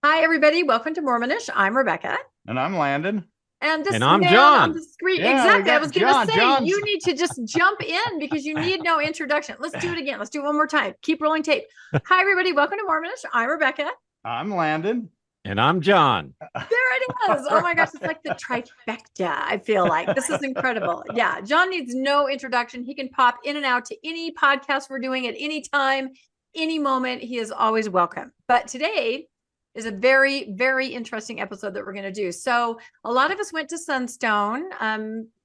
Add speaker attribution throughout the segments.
Speaker 1: Hi, everybody. Welcome to Mormonish. I'm Rebecca.
Speaker 2: And I'm Landon.
Speaker 1: And this
Speaker 3: I'm
Speaker 1: man
Speaker 3: John.
Speaker 1: on the screen.
Speaker 2: Yeah,
Speaker 1: exactly. I was going to say,
Speaker 2: John's.
Speaker 1: you need to just jump in because you need no introduction. Let's do it again. Let's do it one more time. Keep rolling tape. Hi, everybody. Welcome to Mormonish. I'm Rebecca.
Speaker 2: I'm Landon.
Speaker 3: And I'm John.
Speaker 1: There it is. Oh my gosh. It's like the trifecta. I feel like this is incredible. Yeah. John needs no introduction. He can pop in and out to any podcast we're doing at any time, any moment. He is always welcome. But today is a very, very interesting episode that we're going to do. So a lot of us went to Sunstone.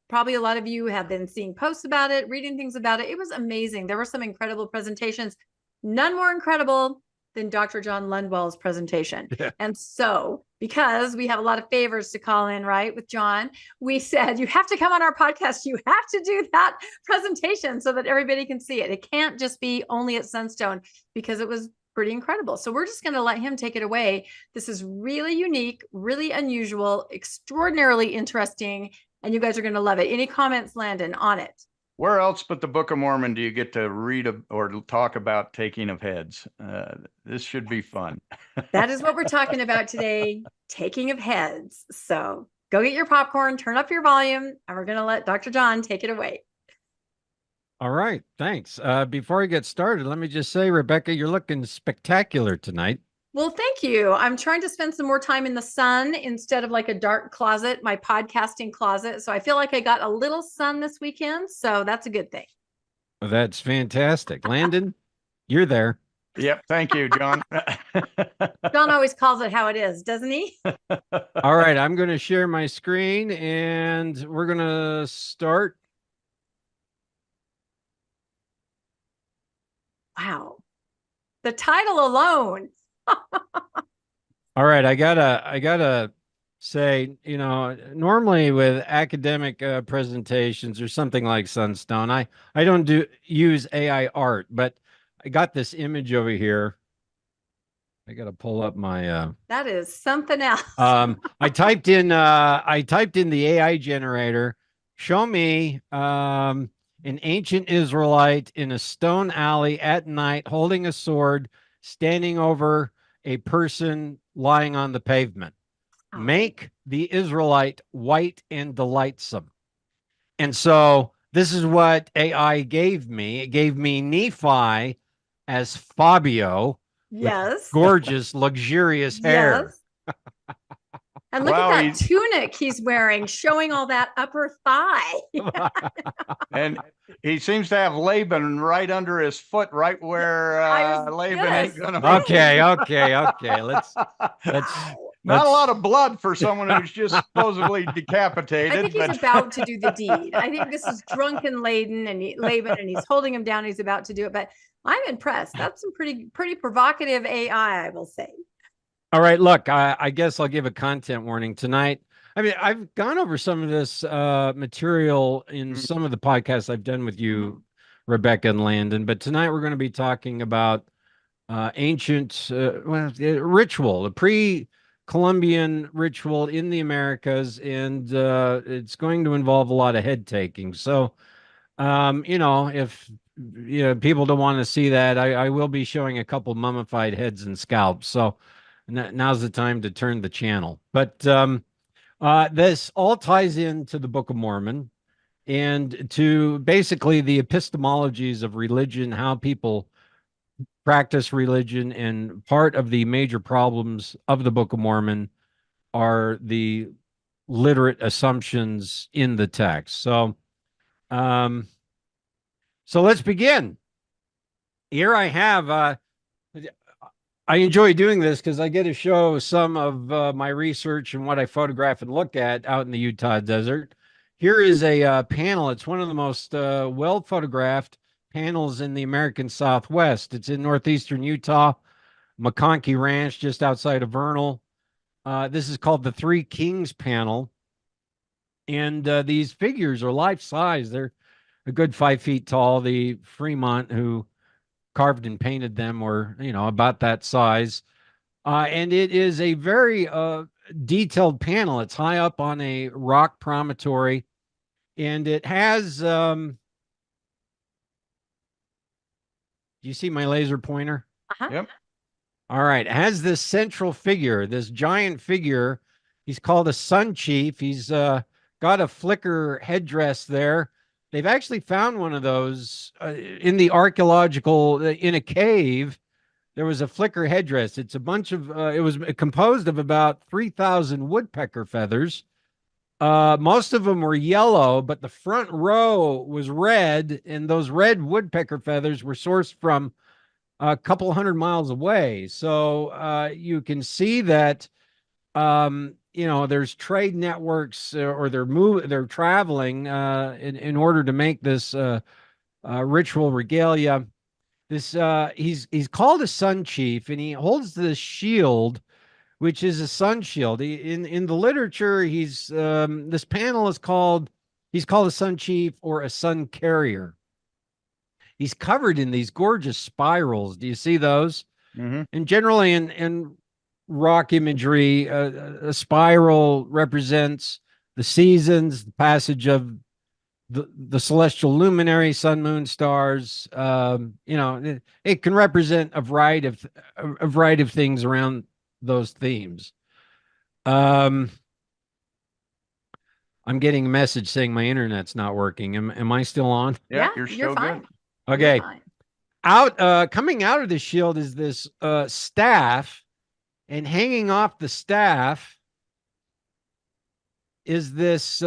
Speaker 1: Probably a lot of you have been seeing posts about it, reading things about it. It was amazing. There were some incredible presentations, none more incredible than Dr. John Lundwall's presentation. Yeah. And so, because we have a lot of favors to call in, right, with John, we said, you have to come on our podcast. You have to do that presentation so that everybody can see it. It can't just be only at Sunstone because it was pretty incredible. So we're just going to let him take it away. This is really unique, really unusual, extraordinarily interesting, and you guys are going to love it. Any comments, Landon, on it?
Speaker 2: Where else but the Book of Mormon do you get to read or talk about taking of heads? This should be fun.
Speaker 1: That is what we're talking about today, taking of heads. So go get your popcorn, turn up your volume, and we're going to let Dr. John take it away.
Speaker 3: All right. Thanks. Before I get started, let me just say, Rebecca, you're looking spectacular tonight.
Speaker 1: Well, thank you. I'm trying to spend some more time in the sun instead of like a dark closet, my podcasting closet. So I feel like I got a little sun this weekend. So that's a good thing.
Speaker 3: Well, that's fantastic. Landon, you're there.
Speaker 2: Yep. Thank you, John.
Speaker 1: John always calls it how it is, doesn't he?
Speaker 3: All right. I'm going to share my screen and we're going to start.
Speaker 1: Wow. The title alone.
Speaker 3: All right. I gotta say, normally with academic presentations or something like Sunstone, I don't use AI art, but I got this image over here. I got to pull up my
Speaker 1: that is something else.
Speaker 3: I typed in the AI generator, show me an ancient Israelite in a stone alley at night holding a sword, standing over a person lying on the pavement. Oh. Make the Israelite white and delightsome. And so this is what AI gave me. It gave me Nephi as Fabio.
Speaker 1: Yes.
Speaker 3: Gorgeous, luxurious hair.
Speaker 1: Yes. And look at that tunic he's wearing, showing all that upper thigh.
Speaker 2: And he seems to have Laban right under his foot, right where Laban ain't gonna.
Speaker 3: Okay. Let's
Speaker 2: not a lot of blood for someone who's just supposedly decapitated.
Speaker 1: I think he's about to do the deed. I think this is drunken Laban, and he's holding him down. He's about to do it, but I'm impressed. That's some pretty provocative AI, I will say.
Speaker 3: All right, look, I guess I'll give a content warning tonight. I mean, I've gone over some of this material in some of the podcasts I've done with you, Rebecca and Landon, but tonight we're going to be talking about ancient ritual, a pre-Columbian ritual in the Americas, and it's going to involve a lot of head taking. So, if people don't want to see that, I will be showing a couple mummified heads and scalps. So now's the time to turn the channel. But this all ties into the Book of Mormon and to basically the epistemologies of religion, how people practice religion. And part of the major problems of the Book of Mormon are the literate assumptions in the text. So let's begin. Here I have, I enjoy doing this because I get to show some of my research and what I photograph and look at out in the Utah desert. Here is a panel. It's one of the most well-photographed panels in the American Southwest. It's in northeastern Utah, McConkey Ranch, just outside of Vernal. This is called the Three Kings panel. And these figures are life-size. They're a good 5 feet tall. The Fremont who carved and painted them were, about that size. And it is a very detailed panel. It's high up on a rock promontory. And it has, do you see my laser pointer?
Speaker 1: Uh-huh.
Speaker 2: Yep.
Speaker 3: All right. Has this central figure, this giant figure. He's called a sun chief. He's got a flicker headdress there. They've actually found one of those in the archaeological, in a cave. There was a flicker headdress. It's a bunch of, it was composed of about 3,000 woodpecker feathers. Most of them were yellow, but the front row was red, and those red woodpecker feathers were sourced from a couple hundred miles away. So you can see that, there's trade networks, or they're traveling in order to make this ritual regalia. This he's called a sun chief, and he holds this shield, which is a sun shield. In the literature, this panel is called a sun chief or a sun carrier. He's covered in these gorgeous spirals. Do you see those?
Speaker 2: Mm-hmm.
Speaker 3: And generally in rock imagery, a spiral represents the seasons, the passage of the celestial luminary, sun, moon, stars. It can represent a variety of things around those themes. I'm getting a message saying my internet's not working. Am I still on?
Speaker 2: Yeah, you're still
Speaker 1: fine.
Speaker 2: good.
Speaker 3: Okay. Coming out of the shield is this staff, and hanging off the staff is this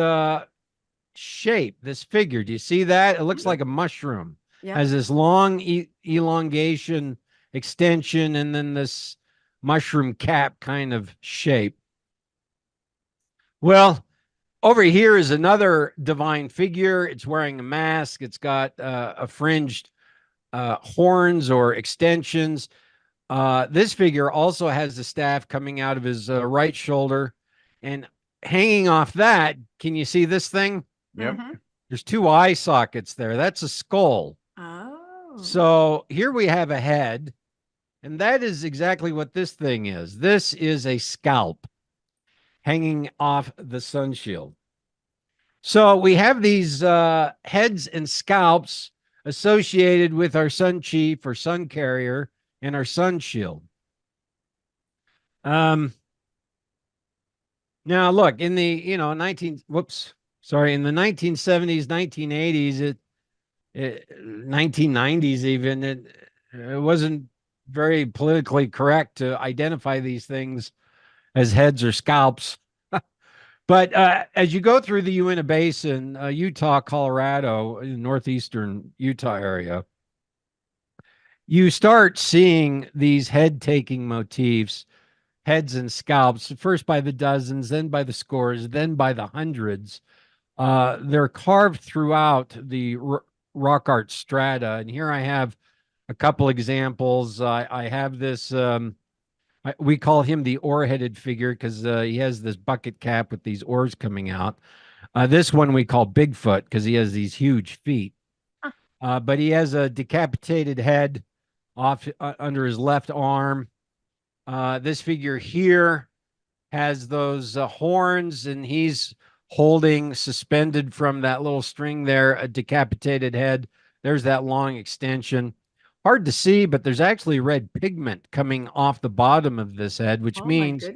Speaker 3: shape, this figure. Do you see that? It looks like a mushroom.
Speaker 1: Yeah.
Speaker 3: Has this long elongation, extension, and then this mushroom cap kind of shape. Well, over here is another divine figure. It's wearing a mask. It's got a fringed horns or extensions. This figure also has the staff coming out of his right shoulder, and hanging off that, can you see this thing?
Speaker 2: Yep.
Speaker 1: Mm-hmm.
Speaker 3: There's two eye sockets there. That's a skull.
Speaker 1: Oh.
Speaker 3: So here we have a head, and that is exactly what this thing is. This is a scalp hanging off the sun shield. So we have these heads and scalps associated with our sun chief or sun carrier and our sun shield. Now look, in the in the 1970s, 1980s, 1990s even, it wasn't very politically correct to identify these things as heads or scalps. But as you go through the Uinta Basin, Utah, Colorado, northeastern Utah area, you start seeing these head-taking motifs, heads and scalps, first by the dozens, then by the scores, then by the hundreds. They're carved throughout the rock art strata. And here I have a couple examples. I have this... we call him the oar-headed figure because he has this bucket cap with these oars coming out. This one we call Bigfoot because he has these huge feet. But he has a decapitated head off under his left arm. This figure here has those horns, and he's holding suspended from that little string there a decapitated head. There's that long extension. Hard to see, but there's actually red pigment coming off the bottom of this head, which means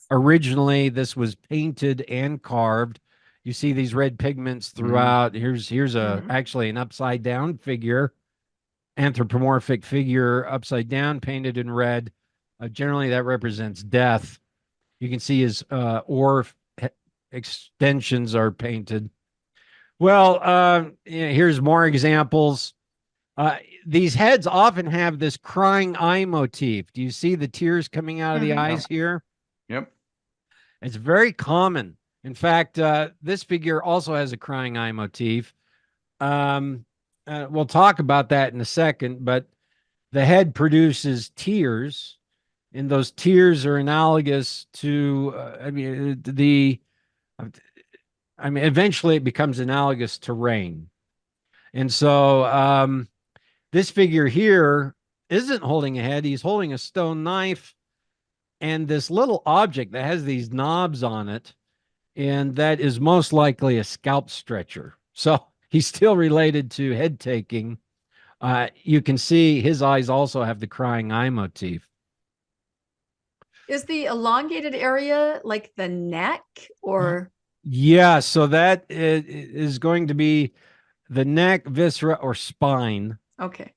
Speaker 3: originally this was painted and carved. You see these red pigments throughout. Here's actually an upside down figure, anthropomorphic figure, upside down, painted in red. Generally, that represents death. You can see his oar extensions are painted. Well, here's more examples. These heads often have this crying eye motif. Do you see the tears coming out of the eyes here?
Speaker 2: Yep.
Speaker 3: It's very common. In fact, this figure also has a crying eye motif. We'll talk about that in a second, but the head produces tears, and those tears are analogous to, eventually it becomes analogous to rain. And so, this figure here isn't holding a head. He's holding a stone knife and this little object that has these knobs on it. And that is most likely a scalp stretcher. So he's still related to head taking. You can see his eyes also have the crying eye motif.
Speaker 1: Is the elongated area like the neck or?
Speaker 3: Yeah, so that is going to be the neck, viscera, or spine
Speaker 1: Okay.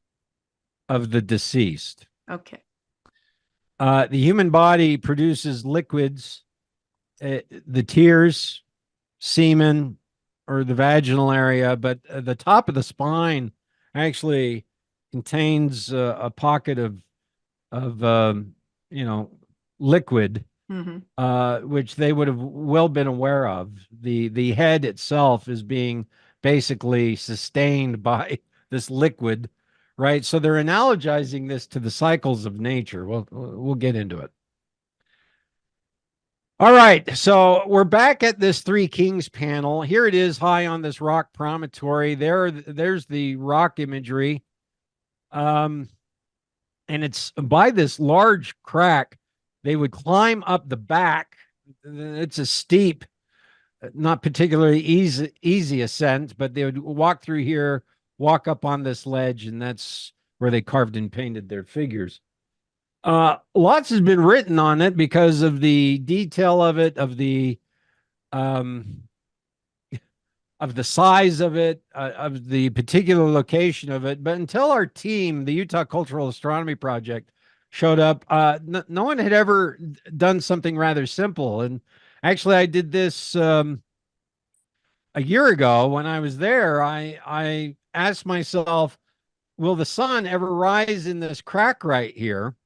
Speaker 3: of the deceased.
Speaker 1: Okay.
Speaker 3: The human body produces liquids, the tears, semen, or the vaginal area, but the top of the spine actually contains a pocket of liquid, which they would have well been aware of. The head itself is being basically sustained by this liquid, right? So they're analogizing this to the cycles of nature. We'll get into it. All right, so we're back at this Three Kings panel. Here it is, high on this rock promontory. There's the rock imagery, and it's by this large crack. They would climb up the back. It's a steep, not particularly easy ascent, but they would walk through here, walk up on this ledge, and that's where they carved and painted their figures. Lots has been written on it because of the detail of it, of the size of it, of the particular location of it. But until our team, the Utah Cultural Astronomy Project, showed up, no one had ever done something rather simple. And actually, I did this a year ago when I was there. I asked myself, will the sun ever rise in this crack right here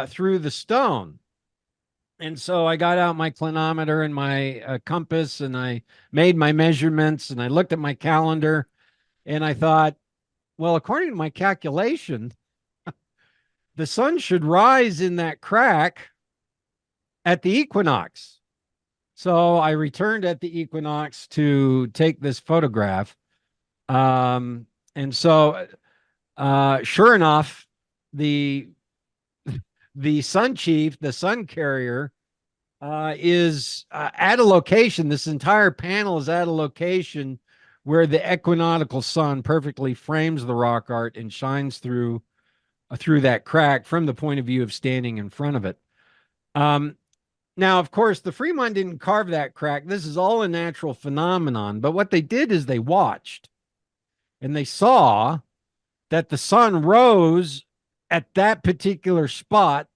Speaker 3: through the stone? And so I got out my clinometer and my compass, and I made my measurements, and I looked at my calendar, and I thought, well, according to my calculation, the sun should rise in that crack at the equinox. So I returned at the equinox to take this photograph. And so sure enough, the sun chief, the sun carrier, is at a location. This entire panel is at a location where the equinoctial sun perfectly frames the rock art and shines through that crack from the point of view of standing in front of it. Now, of course, the Fremont didn't carve that crack. This is all a natural phenomenon. But what they did is they watched, and they saw that the sun rose at that particular spot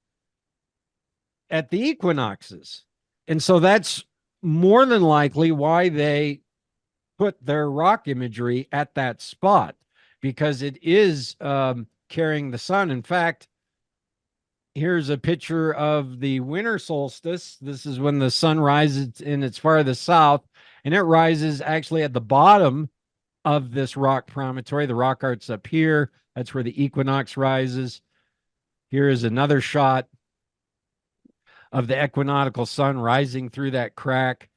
Speaker 3: at the equinoxes. And so that's more than likely why they put their rock imagery at that spot, because it is carrying the sun. In fact, here's a picture of the winter solstice. This is when the sun rises in its farthest south, and it rises actually at the bottom of this rock promontory. The rock art's up here. That's where the equinox rises. Here is another shot of the equinoctial sun rising through that crack.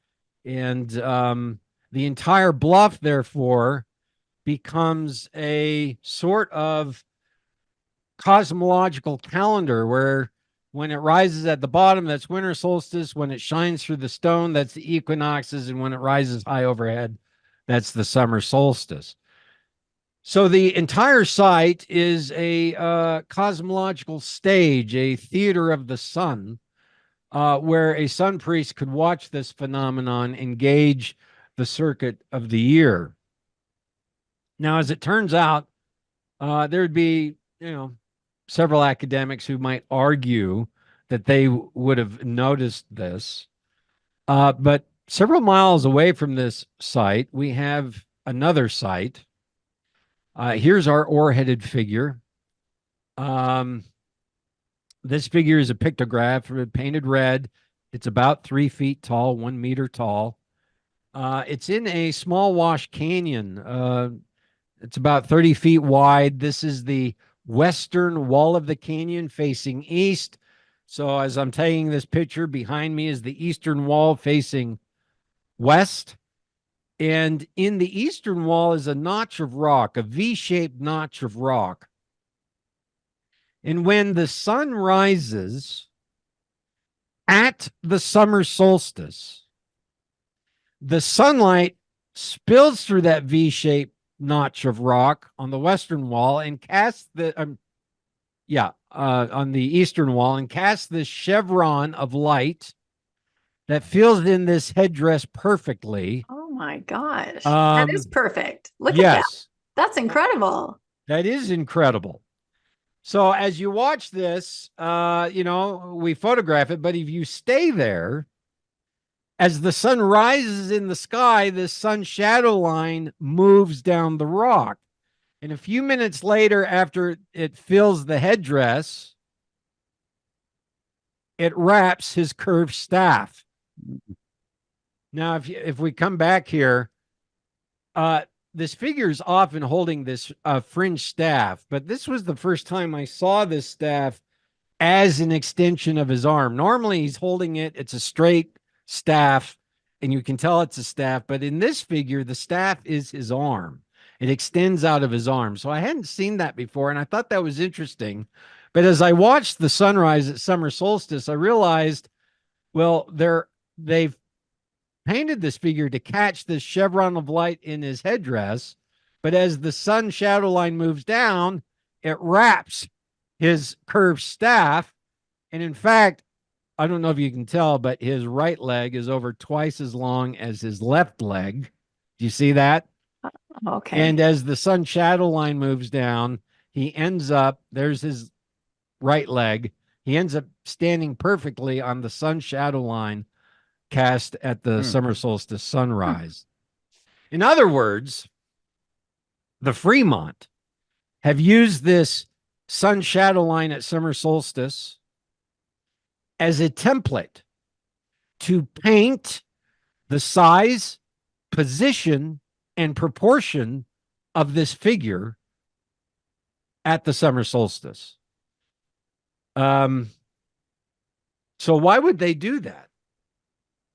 Speaker 3: And the entire bluff, therefore, becomes a sort of cosmological calendar where when it rises at the bottom, that's winter solstice. When it shines through the stone, that's the equinoxes. And when it rises high overhead, that's the summer solstice. So the entire site is a cosmological stage, a theater of the sun, where a sun priest could watch this phenomenon engage the circuit of the year. Now, as it turns out, there would be, several academics who might argue that they would have noticed this. But several miles away from this site, we have another site. Here's our oar-headed figure. This figure is a pictograph painted red. It's about 3 feet tall, 1 meter tall. It's in a small wash canyon. It's about 30 feet wide. This is the western wall of the canyon facing east. So as I'm taking this picture, behind me is the eastern wall facing west. And in the eastern wall is a notch of rock, a V-shaped notch of rock. And when the sun rises at the summer solstice, the sunlight spills through that V-shaped notch of rock on the western wall and casts the on the eastern wall, and casts this chevron of light that fills in this headdress perfectly.
Speaker 1: Oh my gosh. That is perfect. Look at that.
Speaker 3: Yes,
Speaker 1: That's incredible.
Speaker 3: that is incredible. So as you watch this, we photograph it, but if you stay there, as the sun rises in the sky, this sun shadow line moves down the rock. And a few minutes later, after it fills the headdress, it wraps his curved staff. Now, if we come back here, this figure is often holding this fringe staff, but this was the first time I saw this staff as an extension of his arm. Normally, he's holding it. It's a straight staff, and you can tell it's a staff. But in this figure, the staff is his arm. It extends out of his arm. So I hadn't seen that before, and I thought that was interesting. But as I watched the sunrise at summer solstice, I realized, well, they've painted this figure to catch this chevron of light in his headdress, but as the sun shadow line moves down, it wraps his curved staff. And in fact, I don't know if you can tell, but his right leg is over twice as long as his left leg. Do you see that?
Speaker 1: Okay.
Speaker 3: And as the sun shadow line moves down, he ends up, there's his right leg. He ends up standing perfectly on the sun shadow line cast at the summer solstice sunrise. In other words, the Fremont have used this sun shadow line at summer solstice as a template to paint the size, position, and proportion of this figure at the summer solstice. So why would they do that?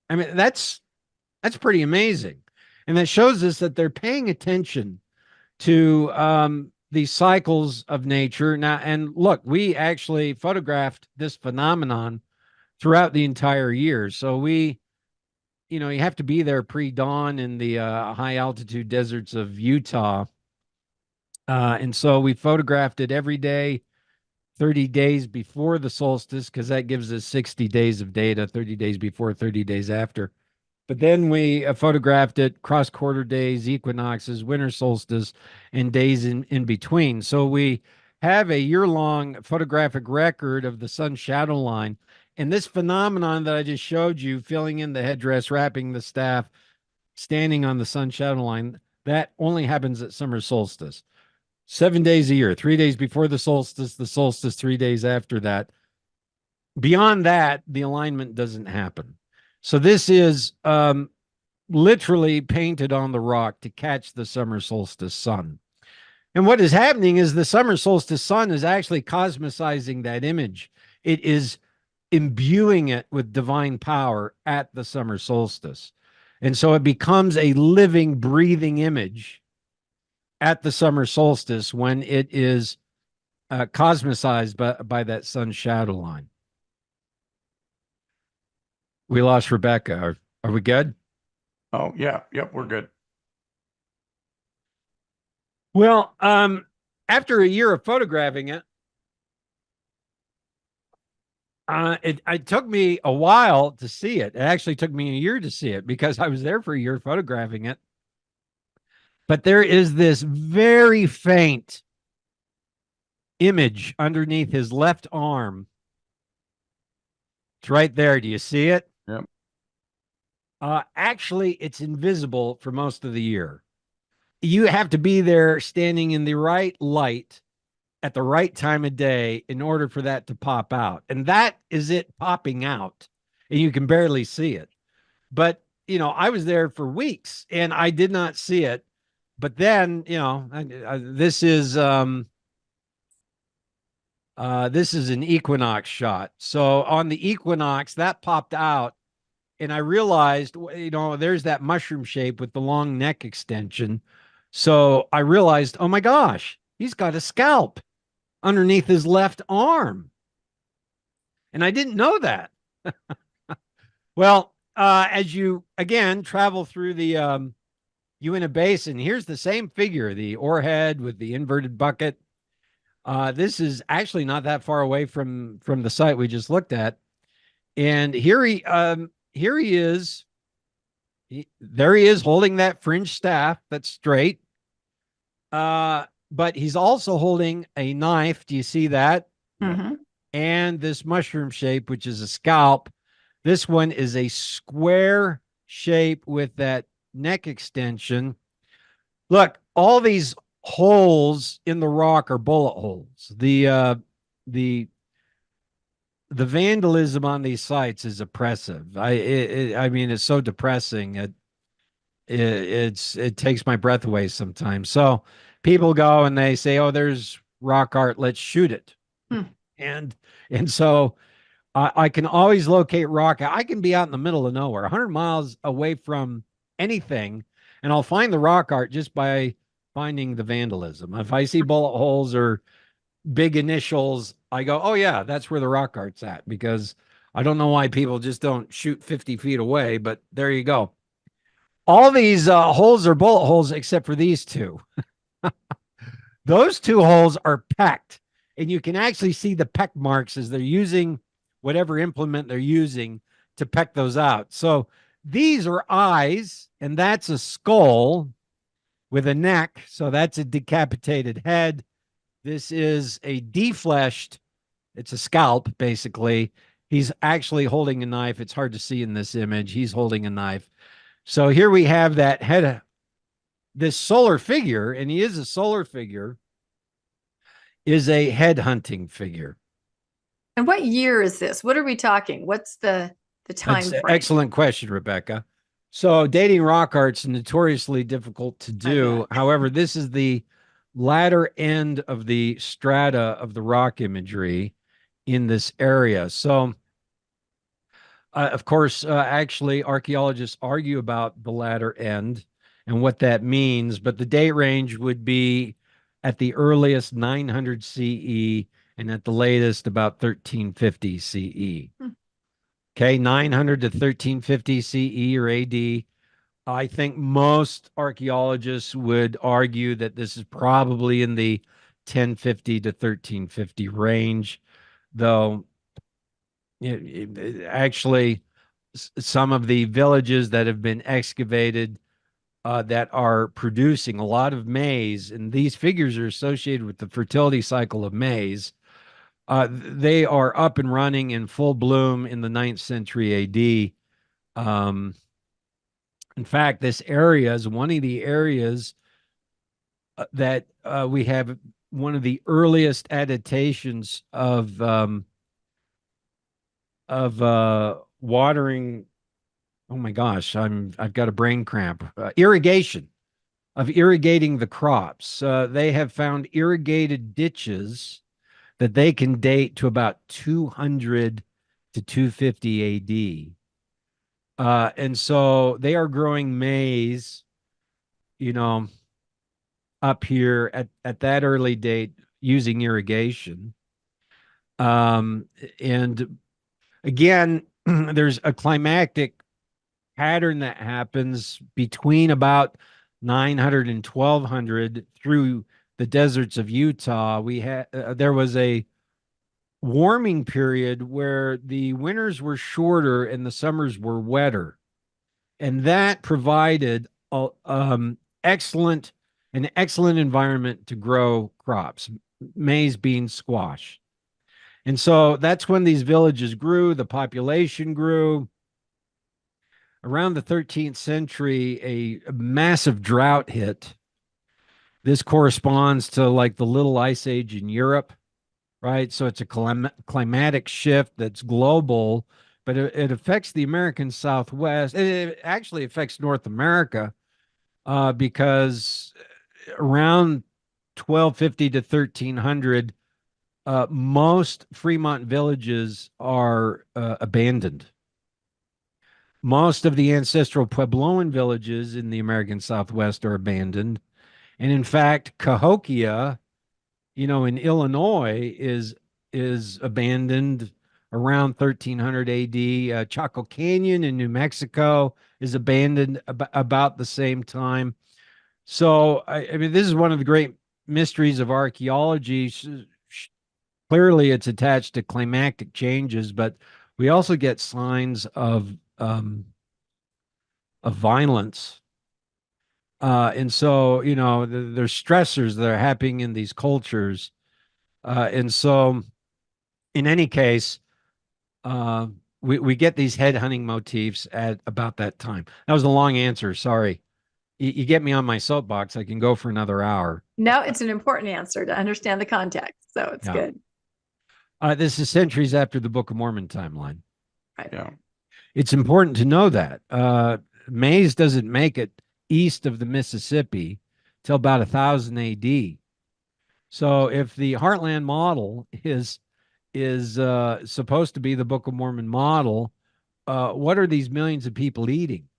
Speaker 3: I mean, that's pretty amazing. And that shows us that they're paying attention to these cycles of nature. Now, and look, we actually photographed this phenomenon throughout the entire year. So you have to be there pre-dawn in the high altitude deserts of Utah. And so we photographed it every day, 30 days before the solstice, because that gives us 60 days of data, 30 days before, 30 days after. But then we photographed it cross-quarter days, equinoxes, winter solstice, and days in between. So we have a year-long photographic record of the sun shadow line. And this phenomenon that I just showed you, filling in the headdress, wrapping the staff, standing on the sun shadow line, that only happens at summer solstice. 7 days a year, 3 days before the solstice, 3 days after that. Beyond that, the alignment doesn't happen. So this is literally painted on the rock to catch the summer solstice sun. And what is happening is the summer solstice sun is actually cosmicizing that image. It is imbuing it with divine power at the summer solstice. And so it becomes a living, breathing image at the summer solstice when it is cosmicized by that sun shadow line. We lost Rebecca. Are we good?
Speaker 2: Oh, yeah. Yep, we're good.
Speaker 3: Well, after a year of photographing it, it took me a while to see it. It actually took me a year to see it because I was there for a year photographing it. But there is this very faint image underneath his left arm. It's right there. Do you see it?
Speaker 2: Yep.
Speaker 3: Actually, it's invisible for most of the year. You have to be there standing in the right light at the right time of day in order for that to pop out. And that is it popping out. And you can barely see it. But, I was there for weeks and I did not see it. But then, this is an equinox shot. So on the equinox, that popped out. And I realized, there's that mushroom shape with the long neck extension. So I realized, oh my gosh, he's got a scalp underneath his left arm. And I didn't know that. Well, as you, again, travel through the Uinta Basin, here's the same figure, the oarhead with the inverted bucket. This is actually not that far away from the site we just looked at. And here he is. There he is holding that fringe staff that's straight. But he's also holding a knife. Do you see that?
Speaker 1: Mm-hmm.
Speaker 3: And this mushroom shape, which is a scalp. This one is a square shape with that neck extension. Look, all these holes in the rock are bullet holes. The vandalism on these sites is oppressive. I mean, it's so depressing. It takes my breath away sometimes. So people go and they say, "Oh, there's rock art. Let's shoot it." And so I can always locate rock. I can be out in the middle of nowhere, 100 miles away from anything, and I'll find the rock art just by finding the vandalism. If I see bullet holes or big initials, I go, "Oh yeah, that's where the rock art's at," because I don't know why people just don't shoot 50 feet away, but there you go. All these holes are bullet holes except for these two. Those two holes are pecked, and you can actually see the peck marks as they're using whatever implement they're using to peck those out. So these are eyes, and that's a skull with a neck. So that's a decapitated head. This is a defleshed, it's a scalp, basically. He's actually holding a knife. It's hard to see in this image. He's holding a knife. So here we have that head, this solar figure, and he is a solar figure, is a head hunting figure.
Speaker 1: And what year is this? What are we talking? What's the time frame?
Speaker 3: Excellent question, Rebecca. So dating rock art's notoriously difficult to do. However, this is the latter end of the strata of the rock imagery in this area. So, of course, actually, archaeologists argue about the latter end and what that means, but the date range would be at the earliest 900 CE and at the latest about 1350 CE. Okay, 900 to 1350 CE or AD. I think most archaeologists would argue that this is probably in the 1050 to 1350 range, though actually some of the villages that have been excavated that are producing a lot of maize, and these figures are associated with the fertility cycle of maize. They are up and running in full bloom in the 9th century AD. In fact, this area is one of the areas that we have one of the earliest adaptations of watering. Oh my gosh, I've got a brain cramp. Irrigation, of irrigating the crops. They have found irrigated ditches that they can date to about 200 to 250 AD. And so they are growing maize, up here at that early date using irrigation. And again, there's a climactic pattern that happens between about 900 and 1200 through the deserts of Utah. There was a warming period where the winters were shorter and the summers were wetter, and that provided an excellent environment to grow crops, maize, beans, squash. And so that's when these villages grew, the population grew. Around the 13th century, a massive drought hit. This corresponds to like the Little Ice Age in Europe, right? So it's a climatic shift that's global, but it affects the American Southwest. It actually affects North America because around 1250 to 1300, most Fremont villages are abandoned. Most of the ancestral Puebloan villages in the American Southwest are abandoned. And in fact, Cahokia, in Illinois is abandoned around 1300 AD. Chaco Canyon in New Mexico is abandoned about the same time. So, I mean, this is one of the great mysteries of archaeology. clearly it's attached to climactic changes, but we also get signs of violence. And so, there's stressors that are happening in these cultures. And so, in any case, we get these head hunting motifs at about that time. That was a long answer. Sorry. You get me on my soapbox. I can go for another hour.
Speaker 1: No, it's an important answer to understand the context. So it's good.
Speaker 3: This is centuries after the Book of Mormon timeline.
Speaker 1: Right.
Speaker 2: Yeah.
Speaker 3: It's important to know that. Mays doesn't make it east of the Mississippi till about 1000 AD. So if the Heartland model is supposed to be the Book of Mormon model, what are these millions of people eating?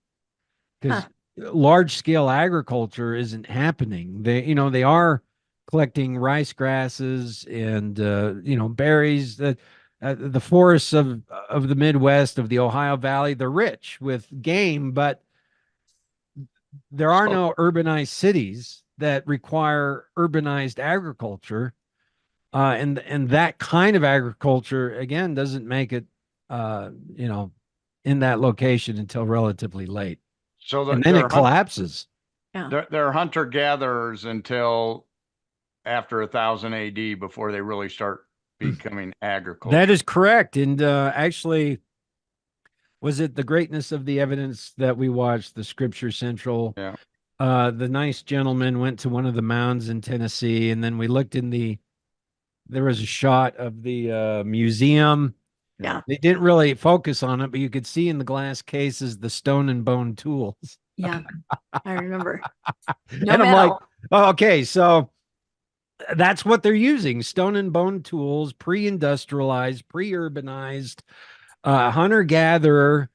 Speaker 3: Because large scale agriculture isn't happening. They are collecting rice grasses and berries. The forests of the Midwest, of the Ohio Valley, they're rich with game, but there are no urbanized cities that require urbanized agriculture. And that kind of agriculture, again, doesn't make it, in that location until relatively late.
Speaker 2: So
Speaker 3: and then it collapses.
Speaker 1: Yeah.
Speaker 2: They're hunter-gatherers until after 1000 AD before they really start becoming agriculture.
Speaker 3: That is correct. And actually, was it the greatness of the evidence that we watched, the Scripture Central?
Speaker 2: Yeah.
Speaker 3: The nice gentleman went to one of the mounds in Tennessee, and then we looked there was a shot of the museum.
Speaker 1: Yeah.
Speaker 3: They didn't really focus on it, but you could see in the glass cases the stone and bone tools.
Speaker 1: Yeah, I remember.
Speaker 3: No and I'm like, oh, okay, so that's what they're using: stone and bone tools, pre-industrialized, pre-urbanized, hunter-gatherer.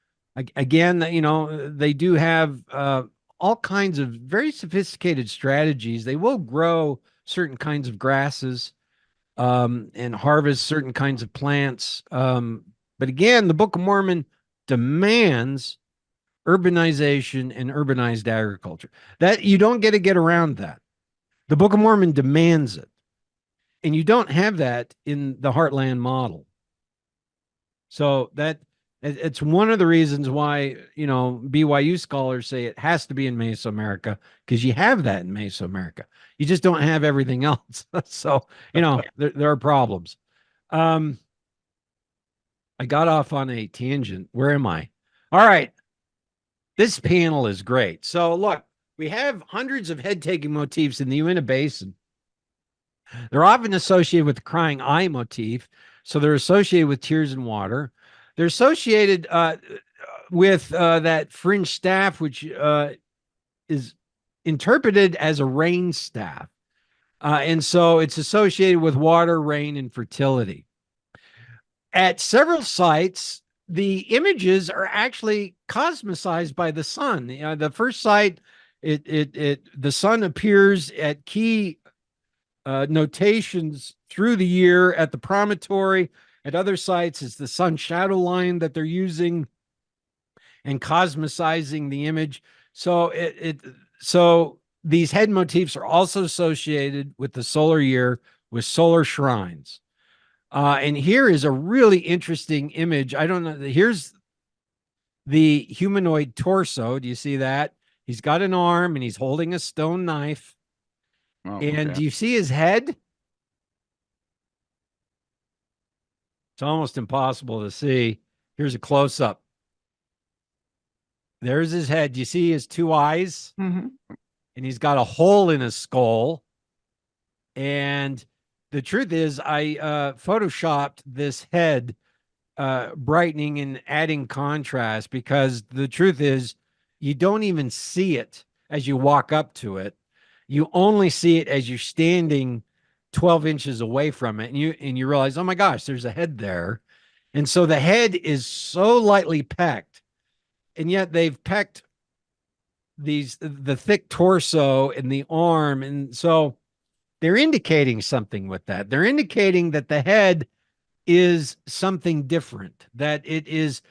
Speaker 3: Again, they do have all kinds of very sophisticated strategies. They will grow certain kinds of grasses and harvest certain kinds of plants. But again, the Book of Mormon demands urbanization and urbanized agriculture. That you don't get around that. The Book of Mormon demands it. And you don't have that in the Heartland model. So it's one of the reasons why, BYU scholars say it has to be in Mesoamerica, because you have that in Mesoamerica. You just don't have everything else. So, there are problems. I got off on a tangent. Where am I? All right. This panel is great. So look, we have hundreds of head-taking motifs in the Uinta Basin. They're often associated with the crying eye motif. So they're associated with tears and water. They're associated with that fringe staff, which is interpreted as a rain staff. And so it's associated with water, rain, and fertility. At several sites, the images are actually cosmicized by the sun. The first site, the sun appears at key notations through the year at the promontory. At other sites, it's the sun shadow line that they're using and cosmicizing the image. So so these head motifs are also associated with the solar year, with solar shrines. And here is a really interesting image. I don't know. Here's the humanoid torso. Do you see that? He's got an arm and he's holding a stone knife.
Speaker 2: Oh,
Speaker 3: and
Speaker 2: okay.
Speaker 3: do you see his head? It's almost impossible to see. Here's a close-up. There's his head. Do you see his two eyes?
Speaker 1: Mm-hmm.
Speaker 3: And he's got a hole in his skull. And the truth is, I photoshopped this head, brightening and adding contrast, because the truth is, you don't even see it as you walk up to it. You only see it as you're standing 12 inches away from it, and you realize, oh my gosh, there's a head there. And so the head is so lightly pecked, and yet they've pecked the thick torso and the arm. And so they're indicating something with that. They're indicating that the head is something different, that it is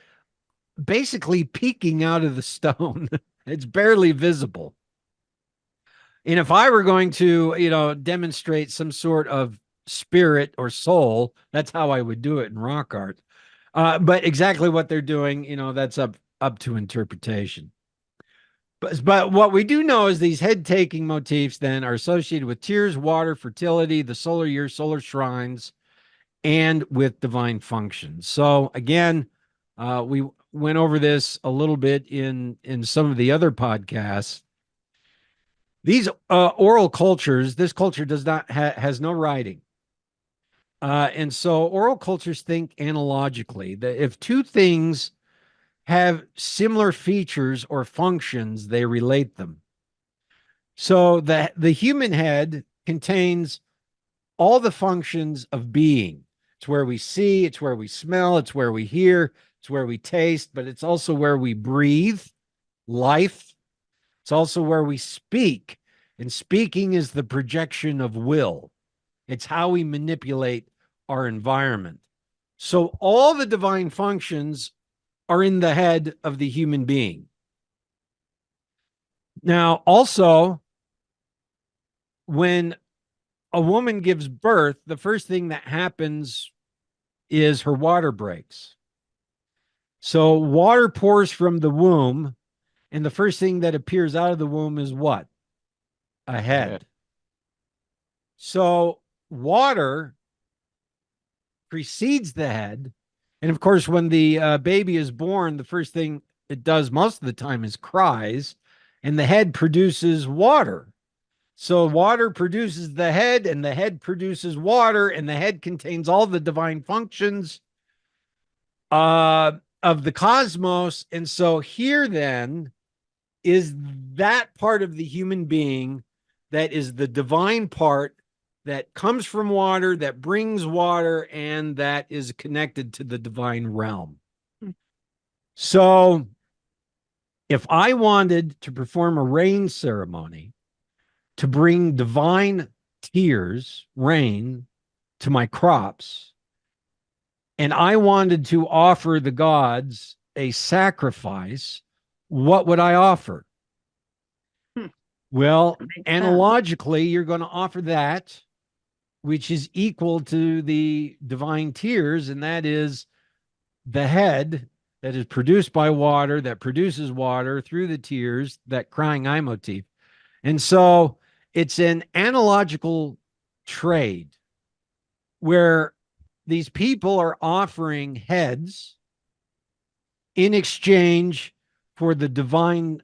Speaker 3: basically peeking out of the stone. It's barely visible. And if I were going to, demonstrate some sort of spirit or soul. That's how I would do it in rock art. But exactly what they're doing, that's up to interpretation. But what we do know is these head-taking motifs then are associated with tears, water, fertility, the solar year, solar shrines, and with divine functions. So again, we went over this a little bit in some of the other podcasts. These oral cultures, this culture does not has no writing. And so oral cultures think analogically, that if two things have similar features or functions, they relate them. So the human head contains all the functions of being. It's where we see, it's where we smell, it's where we hear, it's where we taste, but it's also where we breathe, life. It's also where we speak. And speaking is the projection of will. It's how we manipulate our environment. So all the divine functions are in the head of the human being. Now, also, when a woman gives birth, the first thing that happens is her water breaks. So water pours from the womb, and the first thing that appears out of the womb is what? A head. So water precedes the head. And of course, when the baby is born, the first thing it does most of the time is cries, and the head produces water. So water produces the head, and the head produces water, and the head contains all the divine functions of the cosmos. And so here then is that part of the human being that is the divine part that comes from water, that brings water, and that is connected to the divine realm. So if I wanted to perform a rain ceremony to bring divine tears, rain, to my crops, and I wanted to offer the gods a sacrifice, what would I offer? Well, analogically, you're going to offer that which is equal to the divine tears, and that is the head that is produced by water, that produces water through the tears, that crying eye motif. And so it's an analogical trade where these people are offering heads in exchange for the divine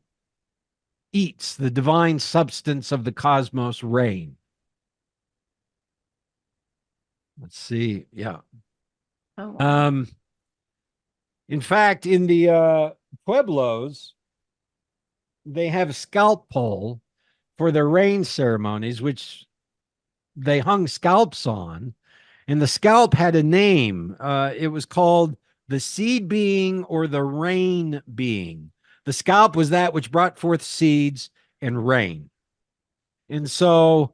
Speaker 3: eats, the divine substance of the cosmos rain. Let's see. Yeah.
Speaker 1: Oh, wow.
Speaker 3: In fact, in the Pueblos, they have a scalp pole for their rain ceremonies, which they hung scalps on. And the scalp had a name. It was called the seed being or the rain being. The scalp was that which brought forth seeds and rain. And so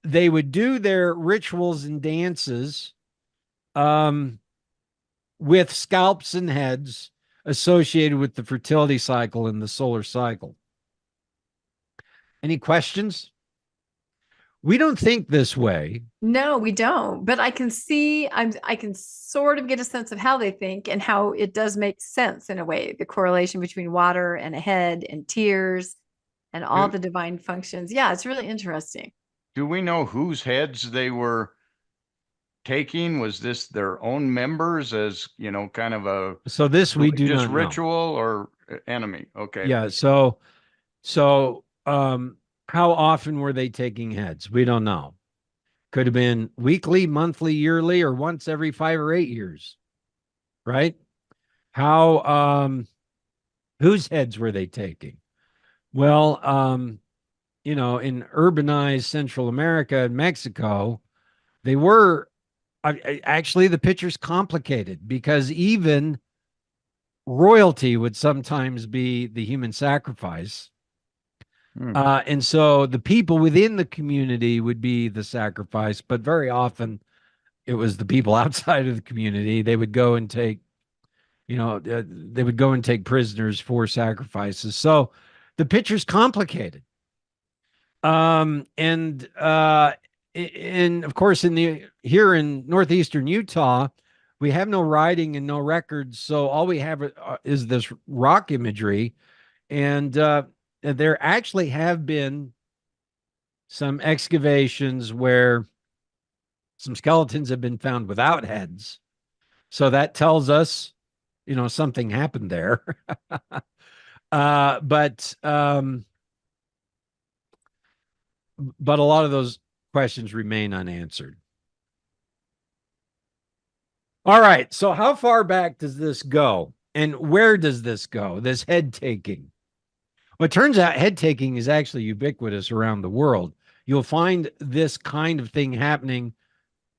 Speaker 3: they would do their rituals and dances with scalps and heads associated with the fertility cycle and the solar cycle. Any questions? We don't think this way.
Speaker 1: No, we don't. But I can see, I can sort of get a sense of how they think and how it does make sense in a way. The correlation between water and a head and tears and all the divine functions. Yeah, it's really interesting.
Speaker 2: Do we know whose heads they were taking? Was this their own members as, kind of a
Speaker 3: So this we do not know.
Speaker 2: Ritual or enemy? Okay.
Speaker 3: Yeah. So how often were they taking heads? We don't know. Could have been weekly, monthly, yearly, or once every 5 or 8 years. Right? How whose heads were they taking? Well, in urbanized Central America and Mexico, they were actually, the picture's complicated because even royalty would sometimes be the human sacrifice. And so the people within the community would be the sacrifice, but very often it was the people outside of the community. They would go and take, they would go and take prisoners for sacrifices. So the picture's complicated. And and of course, here in northeastern Utah, we have no writing and no records, so all we have is this rock imagery. And there actually have been some excavations where some skeletons have been found without heads. So that tells us, something happened there. But a lot of those questions remain unanswered. All right. So how far back does this go? And where does this go? This head taking? Well, it turns out head taking is actually ubiquitous around the world. You'll find this kind of thing happening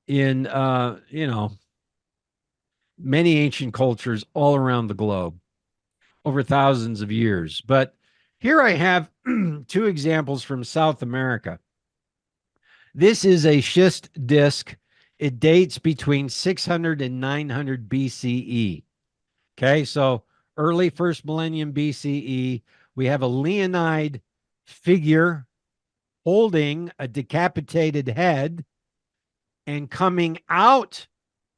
Speaker 3: in, many ancient cultures all around the globe over thousands of years. But here I have two examples from South America. This is a schist disc. It dates between 600 and 900 BCE. Okay, so early first millennium BCE, we have a Leonide figure holding a decapitated head, and coming out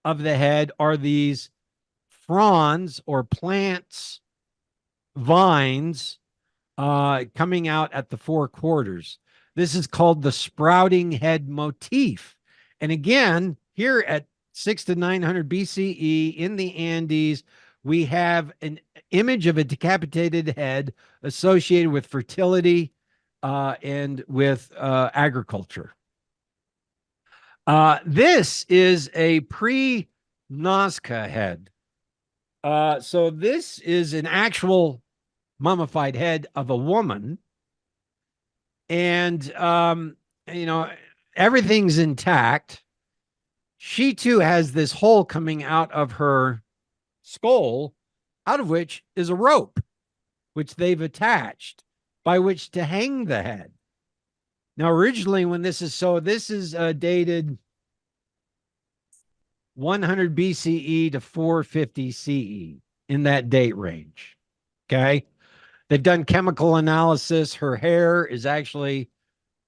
Speaker 3: of the head are these fronds or plants, vines, coming out at the four quarters. This is called the sprouting head motif. And again, here at 600 to 900 BCE in the Andes, we have an image of a decapitated head associated with fertility and with agriculture. This is a pre-Nazca head. So this is an actual mummified head of a woman. And, everything's intact. She too has this hole coming out of her skull, out of which is a rope, which they've attached by which to hang the head. Now, originally, this is dated 100 BCE to 450 CE, in that date range. Okay. They've done chemical analysis. Her hair is actually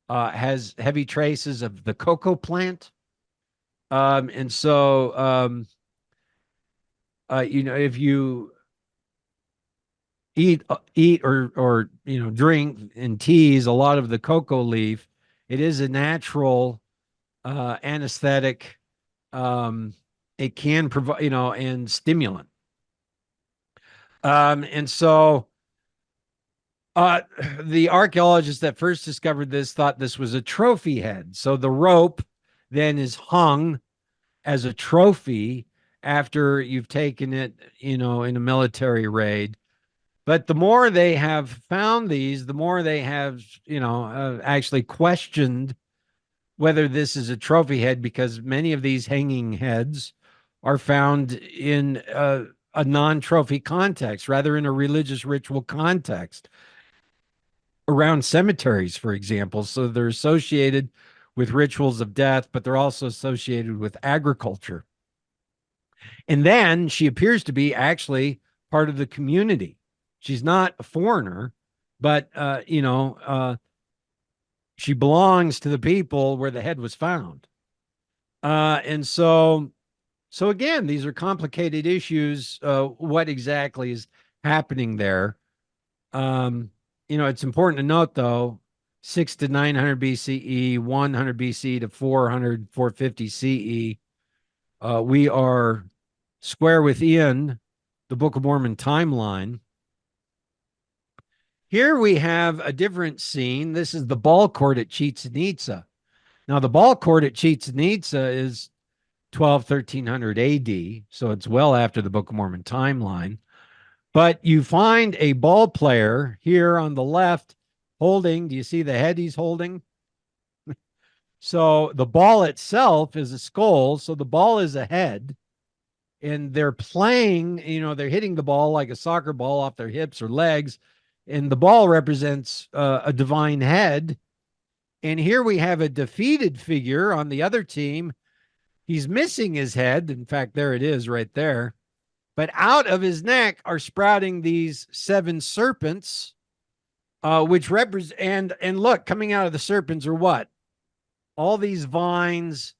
Speaker 3: has heavy traces of the cocoa plant. And so, if you eat or drink in teas a lot of the cocoa leaf, it is a natural anesthetic. It can provide, and stimulant. And so the archaeologists that first discovered this thought this was a trophy head. So the rope then is hung as a trophy after you've taken it, in a military raid. But the more they have found these, the more they have, actually questioned whether this is a trophy head, because many of these hanging heads are found in a non-trophy context, rather in a religious ritual context, around cemeteries, for example. So they're associated with rituals of death, but they're also associated with agriculture. And then she appears to be actually part of the community. She's not a foreigner, but, she belongs to the people where the head was found. And so again, these are complicated issues. What exactly is happening there? It's important to note, though, 600 to 900 BCE, 100 BC to 400, 450 CE. We are square within the Book of Mormon timeline. Here we have a different scene. This is the ball court at Chichen Itza. Now, the ball court at Chichen Itza is 1300 AD, so it's well after the Book of Mormon timeline. But you find a ball player here on the left holding, do you see the head he's holding? So the ball itself is a skull, so the ball is a head. And they're playing, they're hitting the ball like a soccer ball off their hips or legs. And the ball represents a divine head. And here we have a defeated figure on the other team. He's missing his head. In fact, there it is right there. But out of his neck are sprouting these 7 serpents, which represent, and look, coming out of the serpents are what? all these vines,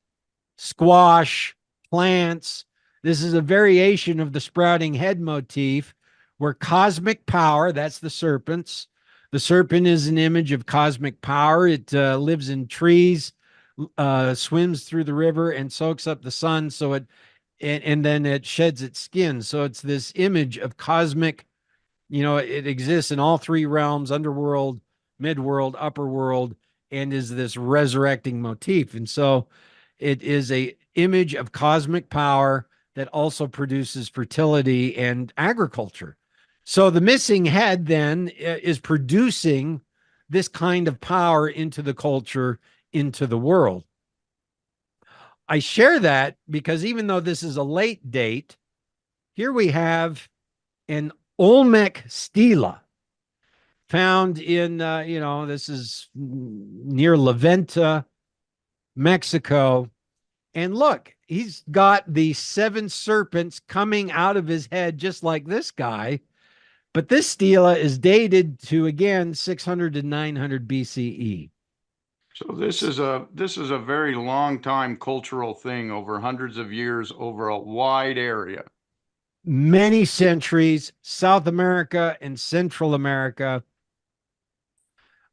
Speaker 3: squash, plants. This is a variation of the sprouting head motif where cosmic power, that's the serpents. The serpent is an image of cosmic power. It lives in trees, swims through the river, and soaks up the sun. So and then it sheds its skin. So it's this image of cosmic, it exists in all three realms: underworld, midworld, upper world, and is this resurrecting motif. And so it is a image of cosmic power that also produces fertility and agriculture. So the missing head then is producing this kind of power into the culture, into the world. I share that because even though this is a late date, here we have an Olmec stela found in, this is near La Venta, Mexico. And look, he's got the 7 serpents coming out of his head, just like this guy. But this stela is dated to, again, 600 to 900 BCE.
Speaker 2: So this is a very long time cultural thing, over hundreds of years, over a wide area.
Speaker 3: Many centuries, South America and Central America,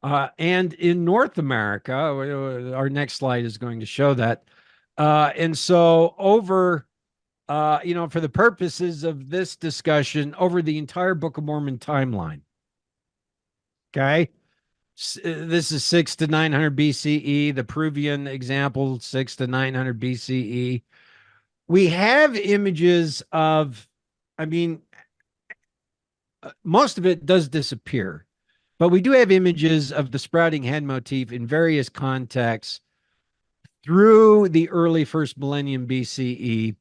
Speaker 3: and in North America. Our next slide is going to show that. And so over, for the purposes of this discussion, over the entire Book of Mormon timeline. Okay. This is 6 to 900 BCE. The Peruvian example, 6 to 900 BCE. We have images of, most of it does disappear, but we do have images of the sprouting head motif in various contexts through the early first millennium BCE.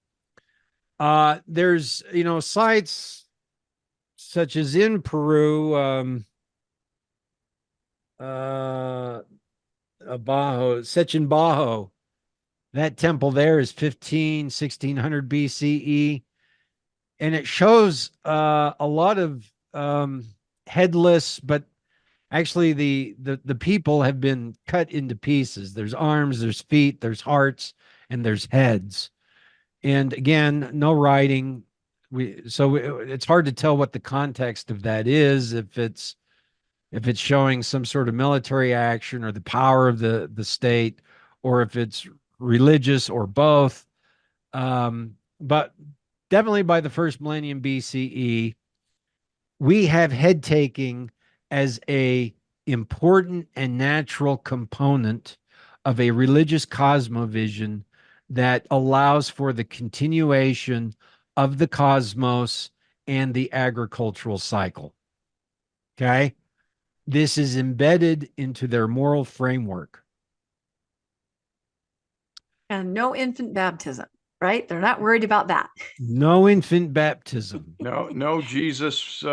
Speaker 3: There's, sites such as in Peru, Sechin Bajo. That temple there is 1600 BCE. And it shows a lot of headless, but actually the people have been cut into pieces. There's arms, there's feet, there's hearts, and there's heads. And again, no writing. So it's hard to tell what the context of that is, if it's showing some sort of military action or the power of the state, or if it's religious or both. But definitely by the first millennium BCE, we have head taking as a important and natural component of a religious cosmovision that allows for the continuation of the cosmos and the agricultural cycle. Okay? This is embedded into their moral framework.
Speaker 1: And no infant baptism, right? They're not worried about that.
Speaker 3: No infant baptism.
Speaker 2: No Jesus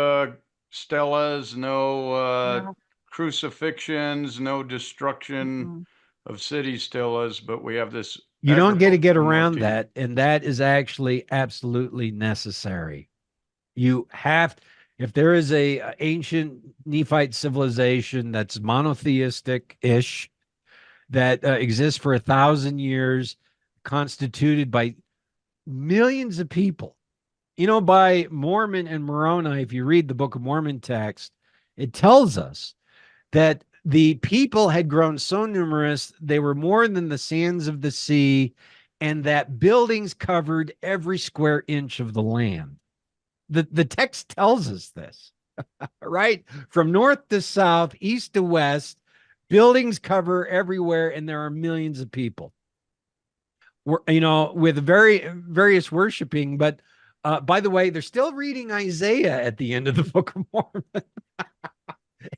Speaker 2: stelas, no crucifixions, no destruction of city stelas, but we have this.
Speaker 3: You don't get around that, and that is actually absolutely necessary. You have, if there is a ancient Nephite civilization that's monotheistic-ish, that exists for 1,000 years, constituted by millions of people. By Mormon and Moroni, if you read the Book of Mormon text, it tells us that the people had grown so numerous, they were more than the sands of the sea, and that buildings covered every square inch of the land. The text tells us this, right? From north to south, east to west, buildings cover everywhere, and there are millions of people. With various worshiping. But by the way, they're still reading Isaiah at the end of the Book of Mormon.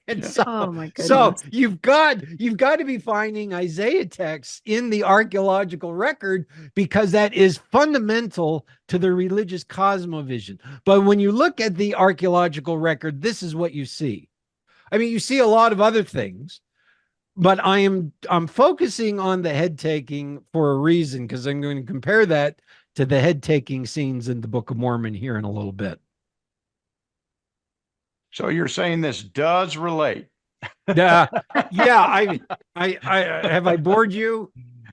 Speaker 3: And so,
Speaker 1: oh my goodness.
Speaker 3: So you've got to be finding Isaiah texts in the archaeological record, because that is fundamental to the religious cosmovision. But when you look at the archaeological record, this is what you see. You see a lot of other things, but I'm focusing on the head taking for a reason, because I'm going to compare that to the head taking scenes in the Book of Mormon here in a little bit.
Speaker 2: So you're saying this does relate
Speaker 3: Yeah, I have I bored you?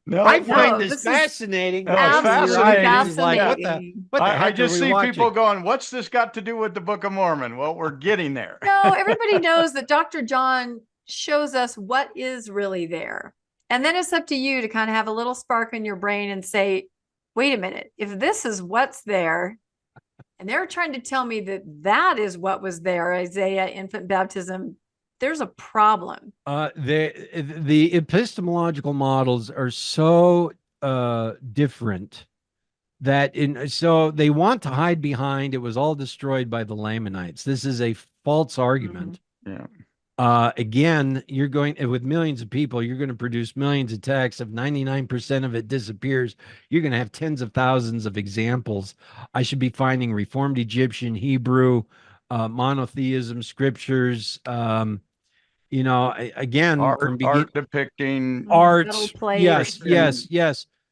Speaker 2: No,
Speaker 3: I
Speaker 1: No,
Speaker 3: find
Speaker 1: this
Speaker 3: this
Speaker 1: is
Speaker 3: fascinating.
Speaker 2: No, it's
Speaker 1: absolutely
Speaker 2: fascinating.
Speaker 3: It's like,
Speaker 1: fascinating.
Speaker 3: what the heck
Speaker 2: I
Speaker 3: are
Speaker 2: just
Speaker 3: we
Speaker 2: see
Speaker 3: watching?
Speaker 2: people going, what's this got to do with the Book of Mormon? Well, we're getting there.
Speaker 1: No, everybody knows that Dr. John shows us what is really there. And then it's up to you to kind of have a little spark in your brain and say, wait a minute, if this is what's there, and they're trying to tell me that that is what was there, Isaiah, infant baptism, there's a problem.
Speaker 3: The epistemological models are so different that so they want to hide behind it was all destroyed by the Lamanites. This is a false argument.
Speaker 2: Yeah.
Speaker 3: Again, you're going with millions of people, you're going to produce millions of texts. If 99% of it disappears, you're going to have tens of thousands of examples. I should be finding Reformed Egyptian, Hebrew, monotheism scriptures, again,
Speaker 2: Art depicting
Speaker 3: art.
Speaker 1: Metal plate.
Speaker 3: Yes.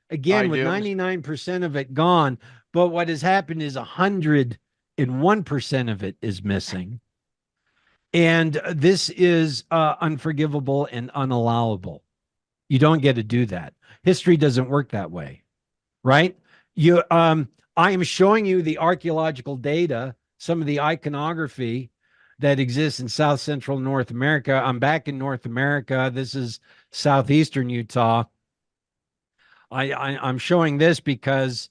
Speaker 3: Again, with
Speaker 2: Ideals.
Speaker 3: 99% of it gone, but what has happened is 101% of it is missing. And this is unforgivable and unallowable. You don't get to do that. History doesn't work that way, right? I am showing you the archaeological data, some of the iconography that exists in South Central North America. I'm back in North America. This is southeastern Utah. I'm showing this because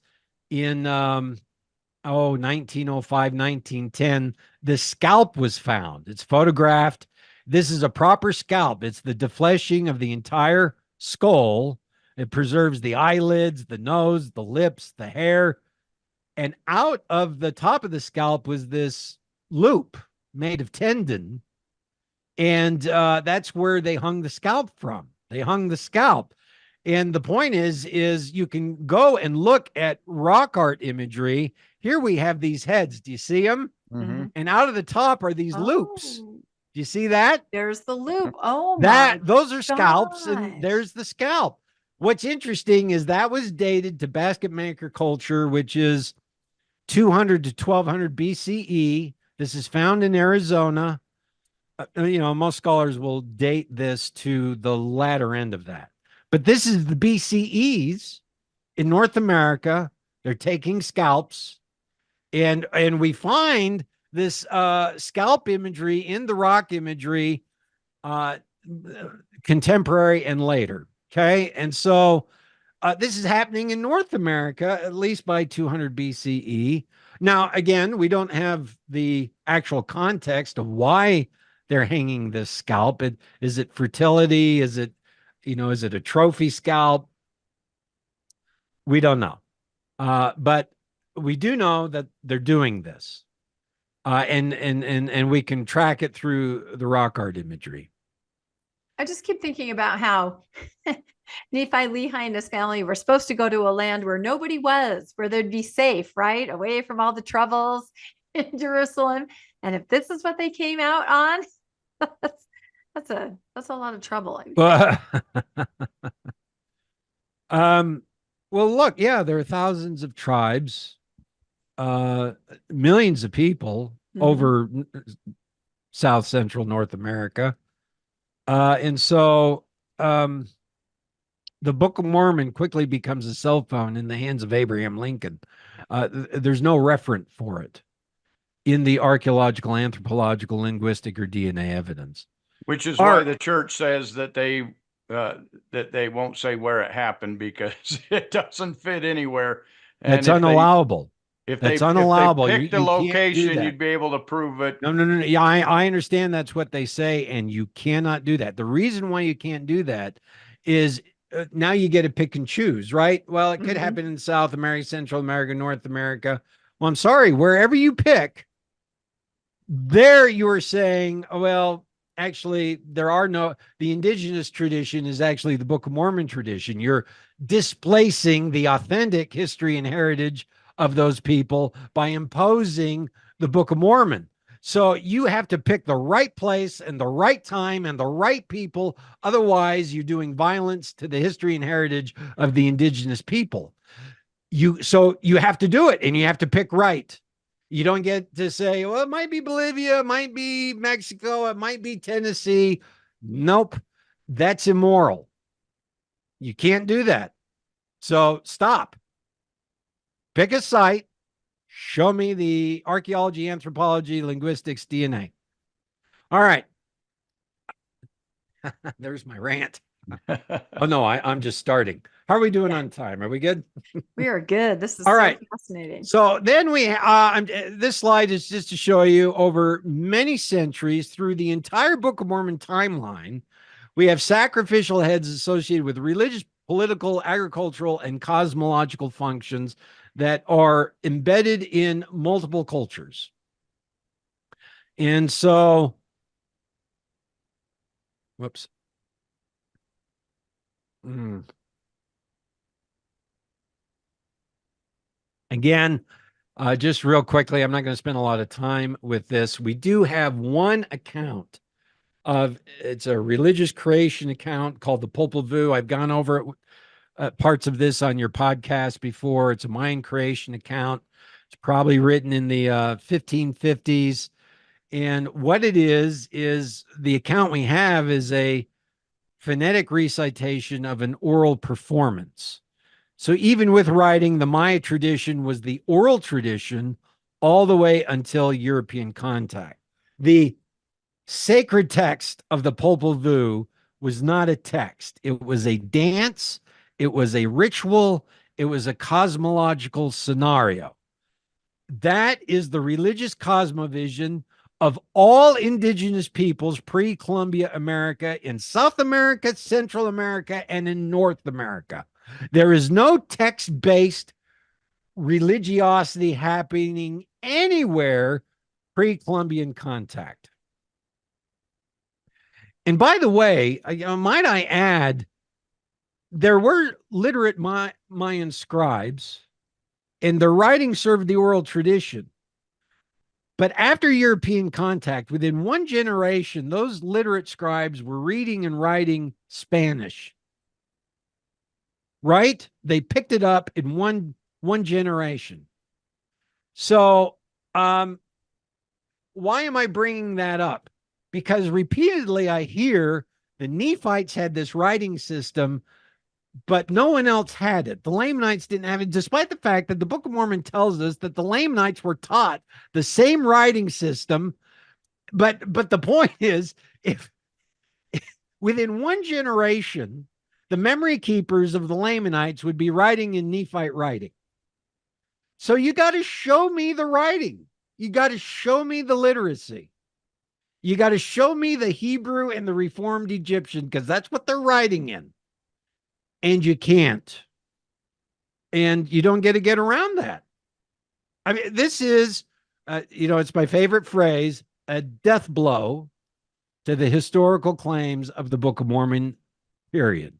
Speaker 3: in 1905, 1910, the scalp was found. It's photographed. This is a proper scalp. It's the defleshing of the entire skull. It preserves the eyelids, the nose, the lips, the hair. And out of the top of the scalp was this loop made of tendon. And that's where they hung the scalp from. They hung the scalp. And the point is you can go and look at rock art imagery. Here we have these heads. Do you see them?
Speaker 2: Mm-hmm.
Speaker 3: And out of the top are these loops. Do you see that?
Speaker 1: There's the loop. Oh,
Speaker 3: those are scalps,
Speaker 1: gosh.
Speaker 3: and there's the scalp. What's interesting is that was dated to basket maker culture, which is 200 to 1200 BCE. This is found in Arizona. Most scholars will date this to the latter end of that. But this is the BCEs in North America. They're taking scalps, and we find this scalp imagery in the rock imagery, contemporary and later. Okay, and so this is happening in North America at least by 200 BCE. Now, again, we don't have the actual context of why they're hanging this scalp. Is it fertility? Is it a trophy scalp? We don't know. But we do know that they're doing this. And we can track it through the rock art imagery.
Speaker 1: I just keep thinking about how Nephi, Lehi, and his family were supposed to go to a land where nobody was, where they'd be safe, right? Away from all the troubles in Jerusalem. And if this is what they came out on, that's a lot of trouble.
Speaker 3: Well, look, yeah, there are thousands of tribes, millions of people over South Central North America. And so the Book of Mormon quickly becomes a cell phone in the hands of Abraham Lincoln. There's no referent for it in the archaeological, anthropological, linguistic, or DNA evidence.
Speaker 2: Which is why the church says that they won't say where it happened, because it doesn't fit anywhere. And
Speaker 3: it's unallowable.
Speaker 2: That's
Speaker 3: unallowable.
Speaker 2: If they picked the location, you'd be able to prove it.
Speaker 3: No. Yeah, I understand that's what they say, and you cannot do that. The reason why you can't do that is now you get to pick and choose, right? Well, it could happen in South America, Central America, North America. Well, I'm sorry, wherever you pick, there you are saying, well, actually, the indigenous tradition is actually the Book of Mormon tradition. You're displacing the authentic history and heritage of those people by imposing the Book of Mormon. So you have to pick the right place and the right time and the right people. Otherwise, you're doing violence to the history and heritage of the indigenous people. So you have to do it, and you have to pick right. You don't get to say, well, it might be Bolivia, it might be Mexico, it might be Tennessee. Nope. That's immoral. You can't do that. So stop. Pick a site. Show me the archaeology, anthropology, linguistics, DNA. All right. There's my rant. Oh, no, I'm just starting. How are we doing on time? Are we good?
Speaker 1: We are good. This is
Speaker 3: all
Speaker 1: so
Speaker 3: right.
Speaker 1: Fascinating.
Speaker 3: So then this slide is just to show you over many centuries through the entire Book of Mormon timeline, we have sacrificial heads associated with religious, political, agricultural, and cosmological functions that are embedded in multiple cultures. And so, whoops. Again, just real quickly, I'm not going to spend a lot of time with this. We do have one account it's a religious creation account called the Popol Vuh. I've gone over parts of this on your podcast before. It's a Mayan creation account. It's probably written in the 1550s. And what it is the account we have is a phonetic recitation of an oral performance. So even with writing, the Maya tradition was the oral tradition all the way until European contact. The sacred text of the Popol Vuh was not a text. It was a dance. It was a ritual. It was a cosmological scenario. That is the religious cosmovision of all indigenous peoples pre-Columbia America, in South America, Central America, and in North America. There is no text-based religiosity happening anywhere pre-Columbian contact. And by the way, might I add, there were literate Mayan scribes, and their writing served the oral tradition. But after European contact, within one generation, those literate scribes were reading and writing Spanish. Right? They picked it up in one generation. So why am I bringing that up? Because repeatedly I hear the Nephites had this writing system, but no one else had it. The Lamanites didn't have it, despite the fact that the Book of Mormon tells us that the Lamanites were taught the same writing system. But the point is, if within one generation, the memory keepers of the Lamanites would be writing in Nephite writing. So you got to show me the writing. You got to show me the literacy. You got to show me the Hebrew and the Reformed Egyptian, because that's what they're writing in. And you can't. And you don't get around that. I mean, this is, it's my favorite phrase, a death blow to the historical claims of the Book of Mormon, period.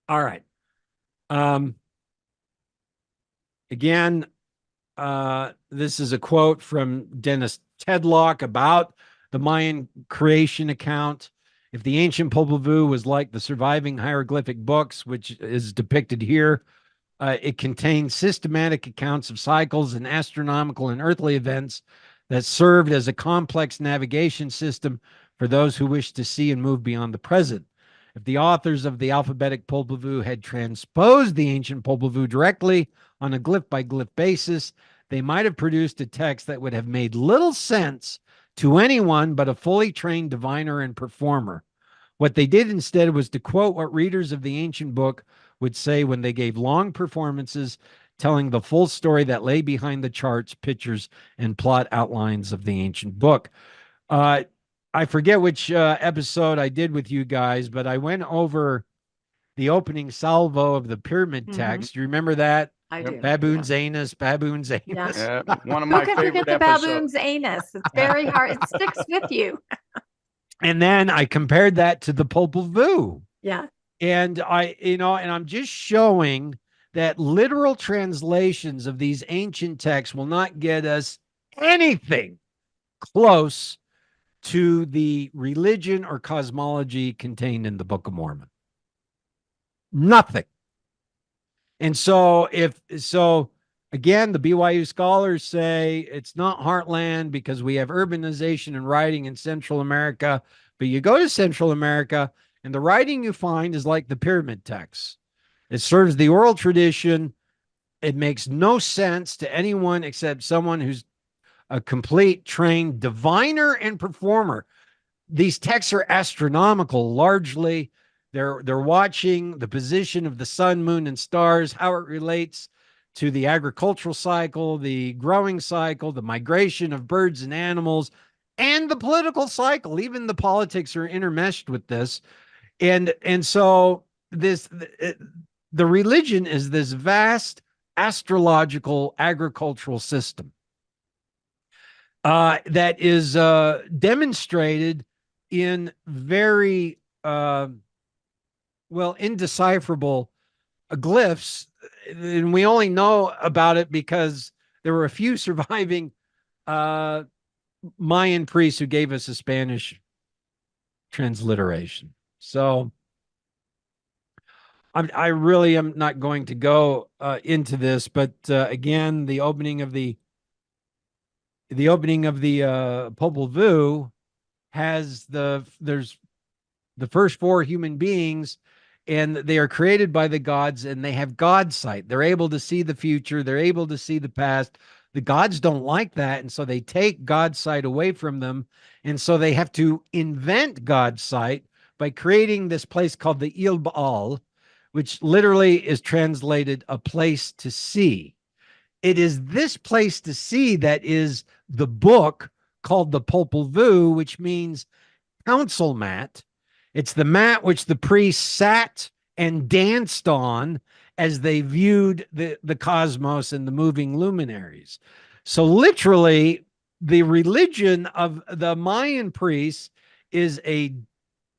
Speaker 3: All right. Again, this is a quote from Dennis Tedlock about the Mayan creation account. If the ancient Popol Vuh was like the surviving hieroglyphic books, which is depicted here, it contains systematic accounts of cycles and astronomical and earthly events that served as a complex navigation system for those who wish to see and move beyond the present. If the authors of the alphabetic Popol Vuh had transposed the ancient Popol Vuh directly on a glyph-by-glyph basis, they might have produced a text that would have made little sense to anyone but a fully trained diviner and performer. What they did instead was to quote what readers of the ancient book would say when they gave long performances telling the full story that lay behind the charts, pictures, and plot outlines of the ancient book. I forget which episode I did with you guys, but I went over the opening salvo of the pyramid text. You remember that?
Speaker 1: I do.
Speaker 3: Baboon's anus, baboon's anus.
Speaker 2: Yeah, one of my
Speaker 1: Who can
Speaker 2: favorite
Speaker 1: forget the
Speaker 2: episodes.
Speaker 1: baboon's anus? It's very hard. It sticks with you.
Speaker 3: And then I compared that to the Popol Vuh.
Speaker 1: Yeah.
Speaker 3: And I'm just showing that literal translations of these ancient texts will not get us anything close to the religion or cosmology contained in the Book of Mormon. Nothing. And so Again, the BYU scholars say it's not heartland because we have urbanization and writing in Central America. But you go to Central America, and the writing you find is like the pyramid texts. It serves the oral tradition. It makes no sense to anyone except someone who's a complete trained diviner and performer. These texts are astronomical largely. They're watching the position of the sun, moon, and stars, how it relates to the agricultural cycle, the growing cycle, the migration of birds and animals, and the political cycle. Even the politics are intermeshed with this. And so the religion is this vast astrological agricultural system that is demonstrated in very indecipherable glyphs, and we only know about it because there were a few surviving Mayan priests who gave us a Spanish transliteration. So I really am not going to go into this, but again, the opening of the Popol Vuh has there's the first four human beings, and they are created by the gods, and they have God sight. They're able to see the future. They're able to see the past. The gods don't like that, and so they take God sight away from them, and so they have to invent God sight by creating this place called the Il Baal, which literally is translated a place to see. It is this place to see that is the book called the Popol Vuh, which means council mat. It's the mat which the priests sat and danced on as they viewed the cosmos and the moving luminaries. So literally, the religion of the Mayan priests is a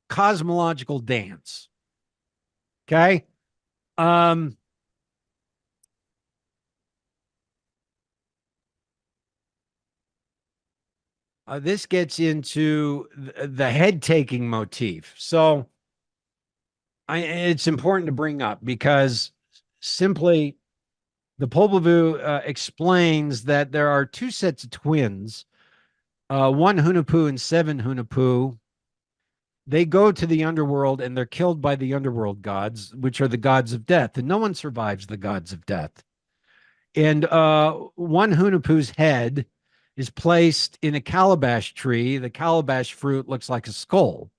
Speaker 3: cosmological dance. Okay? This gets into the head-taking motif. So it's important to bring up because simply the Popol Vuh explains that there are two sets of twins, one Hunahpu and seven Hunahpu. They go to the underworld and they're killed by the underworld gods, which are the gods of death, and no one survives the gods of death. And one Hunahpu's head is placed in a calabash tree. The calabash fruit looks like a skull.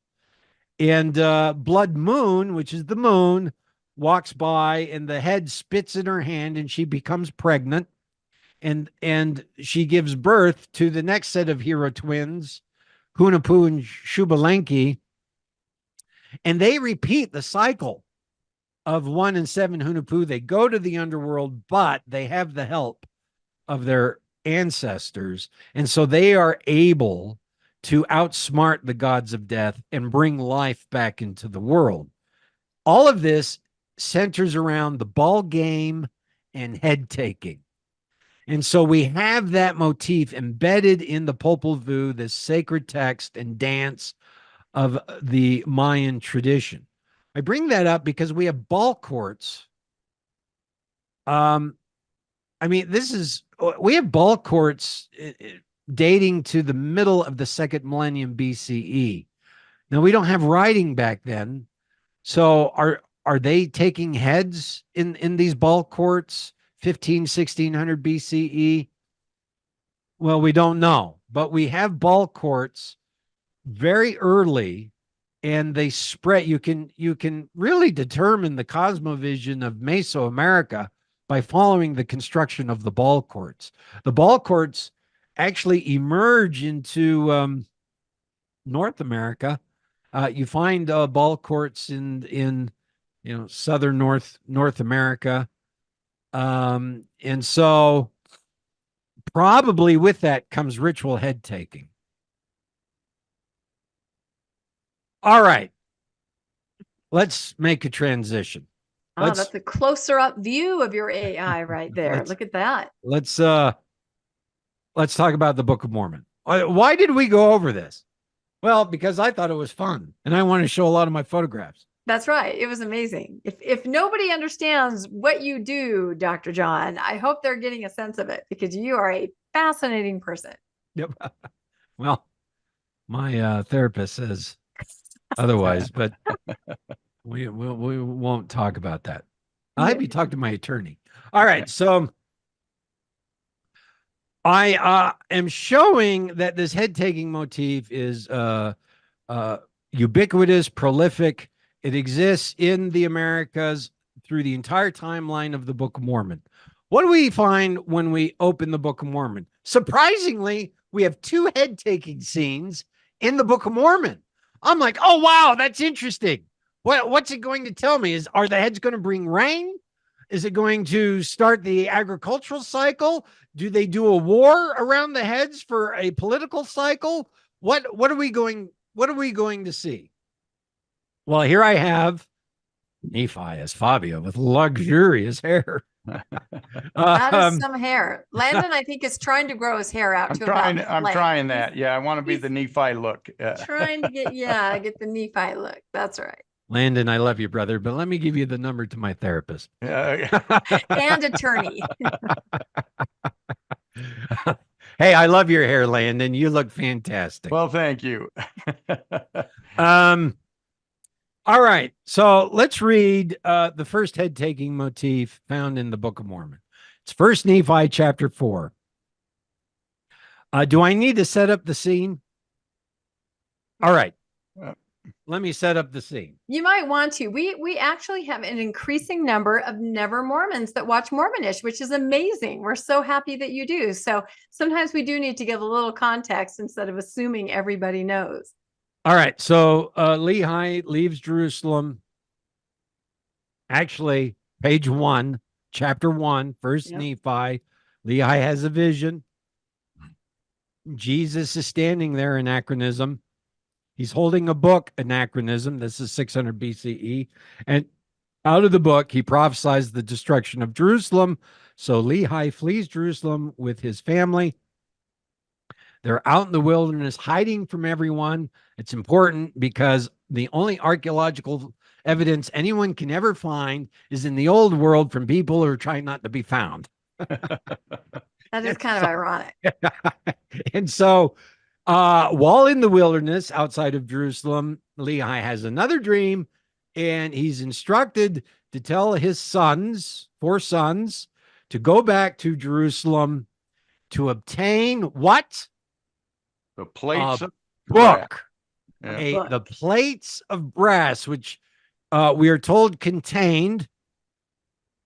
Speaker 3: And Blood Moon, which is the moon, walks by, and the head spits in her hand, and she becomes pregnant. And she gives birth to the next set of hero twins, Hunahpu and Shubalenki. And they repeat the cycle of 1 and 7 Hunahpu. They go to the underworld, but they have the help of their ancestors, and so they are able to outsmart the gods of death and bring life back into the world. All of this centers around the ball game and head taking, and so we have that motif embedded in the Popol Vuh, this sacred text and dance of the Mayan tradition. I bring that up because we have ball courts. We have ball courts dating to the middle of the second millennium BCE. Now, we don't have writing back then. So are they taking heads in these ball courts 1600 BCE? Well, we don't know, but we have ball courts very early, and they spread. You can really determine the cosmovision of Mesoamerica by following the construction of the ball courts. The ball courts actually emerge into North America. You find ball courts in southern North America, and so probably with that comes ritual head taking. All right, let's make a transition.
Speaker 1: That's a closer up view of your AI right there. Look at that.
Speaker 3: Let's talk about the Book of Mormon. Why did we go over this? Well, because I thought it was fun, and I want to show a lot of my photographs.
Speaker 1: That's right. It was amazing. If nobody understands what you do, Dr. John, I hope they're getting a sense of it because you are a fascinating person.
Speaker 3: Yep. Well, my therapist says otherwise, but we won't talk about that. I'll have you talk to my attorney. All right. So I am showing that this head-taking motif is ubiquitous, prolific. It exists in the Americas through the entire timeline of the Book of Mormon. What do we find when we open the Book of Mormon? Surprisingly, we have 2 head-taking scenes in the Book of Mormon. I'm like, oh, wow, that's interesting. What's it going to tell me? Are the heads going to bring rain? Is it going to start the agricultural cycle? Do they do a war around the heads for a political cycle? What are we going to see? Well, here I have Nephi as Fabio with luxurious hair.
Speaker 1: That is some hair. Landon, I think, is trying to grow his hair out.
Speaker 2: I'm trying that. Yeah, I want to be the Nephi look.
Speaker 1: Trying to get the Nephi look. That's right.
Speaker 3: Landon, I love you, brother, but let me give you the number to my therapist.
Speaker 1: And attorney.
Speaker 3: Hey, I love your hair, Landon. You look fantastic.
Speaker 2: Well, thank you.
Speaker 3: All right. So let's read the first head-taking motif found in the Book of Mormon. It's 1 Nephi chapter 4. Do I need to set up the scene? All right. Let me set up the scene.
Speaker 1: You might want to. We actually have an increasing number of never Mormons that watch Mormonish, which is amazing. We're so happy that you do. So sometimes we do need to give a little context instead of assuming everybody knows.
Speaker 3: All right. So Lehi leaves Jerusalem. Actually, page 1, chapter 1, 1 Nephi. Lehi has a vision. Jesus is standing there, anachronism. He's holding a book, anachronism. This is 600 BCE. And out of the book, he prophesies the destruction of Jerusalem. So Lehi flees Jerusalem with his family. They're out in the wilderness, hiding from everyone. It's important because the only archaeological evidence anyone can ever find is in the old world from people who are trying not to be found.
Speaker 1: That is kind of ironic.
Speaker 3: And so while in the wilderness outside of Jerusalem, Lehi has another dream, and he's instructed to tell his sons, 4 sons, to go back to Jerusalem to obtain what?
Speaker 2: The plates of
Speaker 3: book.
Speaker 2: Yeah.
Speaker 3: The plates of brass, which we are told contained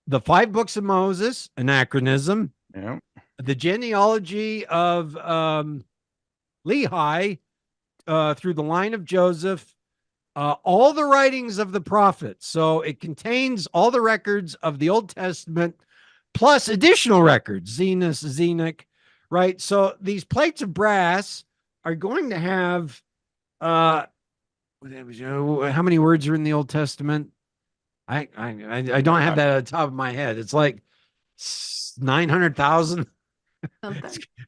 Speaker 3: the 5 books of Moses, anachronism, the genealogy of Lehi through the line of Joseph, all the writings of the prophets. So it contains all the records of the Old Testament plus additional records, Zenoch, right? So these plates of brass are going to have how many words are in the Old Testament? I don't have that at the top of my head. It's like 900,000.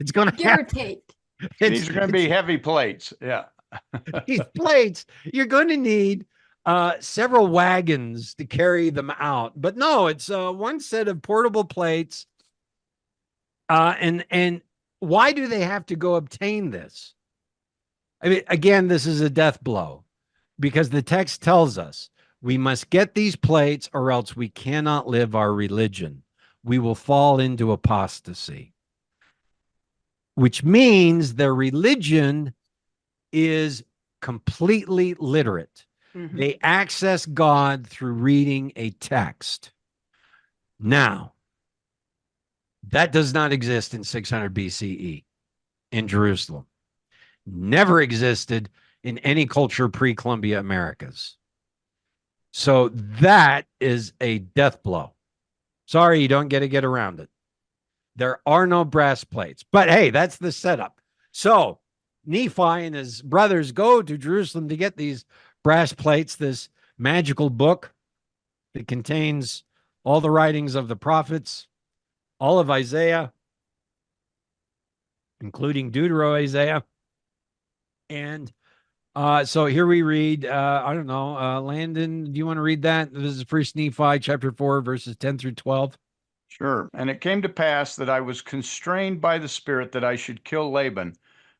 Speaker 3: It's going to
Speaker 1: give or take.
Speaker 2: These are going to be heavy plates. Yeah.
Speaker 3: These plates, you're going to need several wagons to carry them out. But no, it's one set of portable plates. And why do they have to go obtain this? I mean, again, this is a death blow because the text tells us we must get these plates or else we cannot live our religion. We will fall into apostasy, which means their religion is completely literate. Mm-hmm. They access God through reading a text. Now, that does not exist in 600 BCE in Jerusalem. Never existed in any culture pre-Columbia Americas. So that is a death blow. Sorry, you don't get around it. There are no brass plates. But hey, that's the setup. So Nephi and his brothers go to Jerusalem to get these brass plates, this magical book that contains all the writings of the prophets, all of Isaiah, including Deutero-Isaiah. And So here we read, I don't know, Landon, do you want to read that? This is First Nephi chapter 4, verses 10 through 12.
Speaker 2: Sure. And it came to pass that I was constrained by the Spirit that I should kill Laban.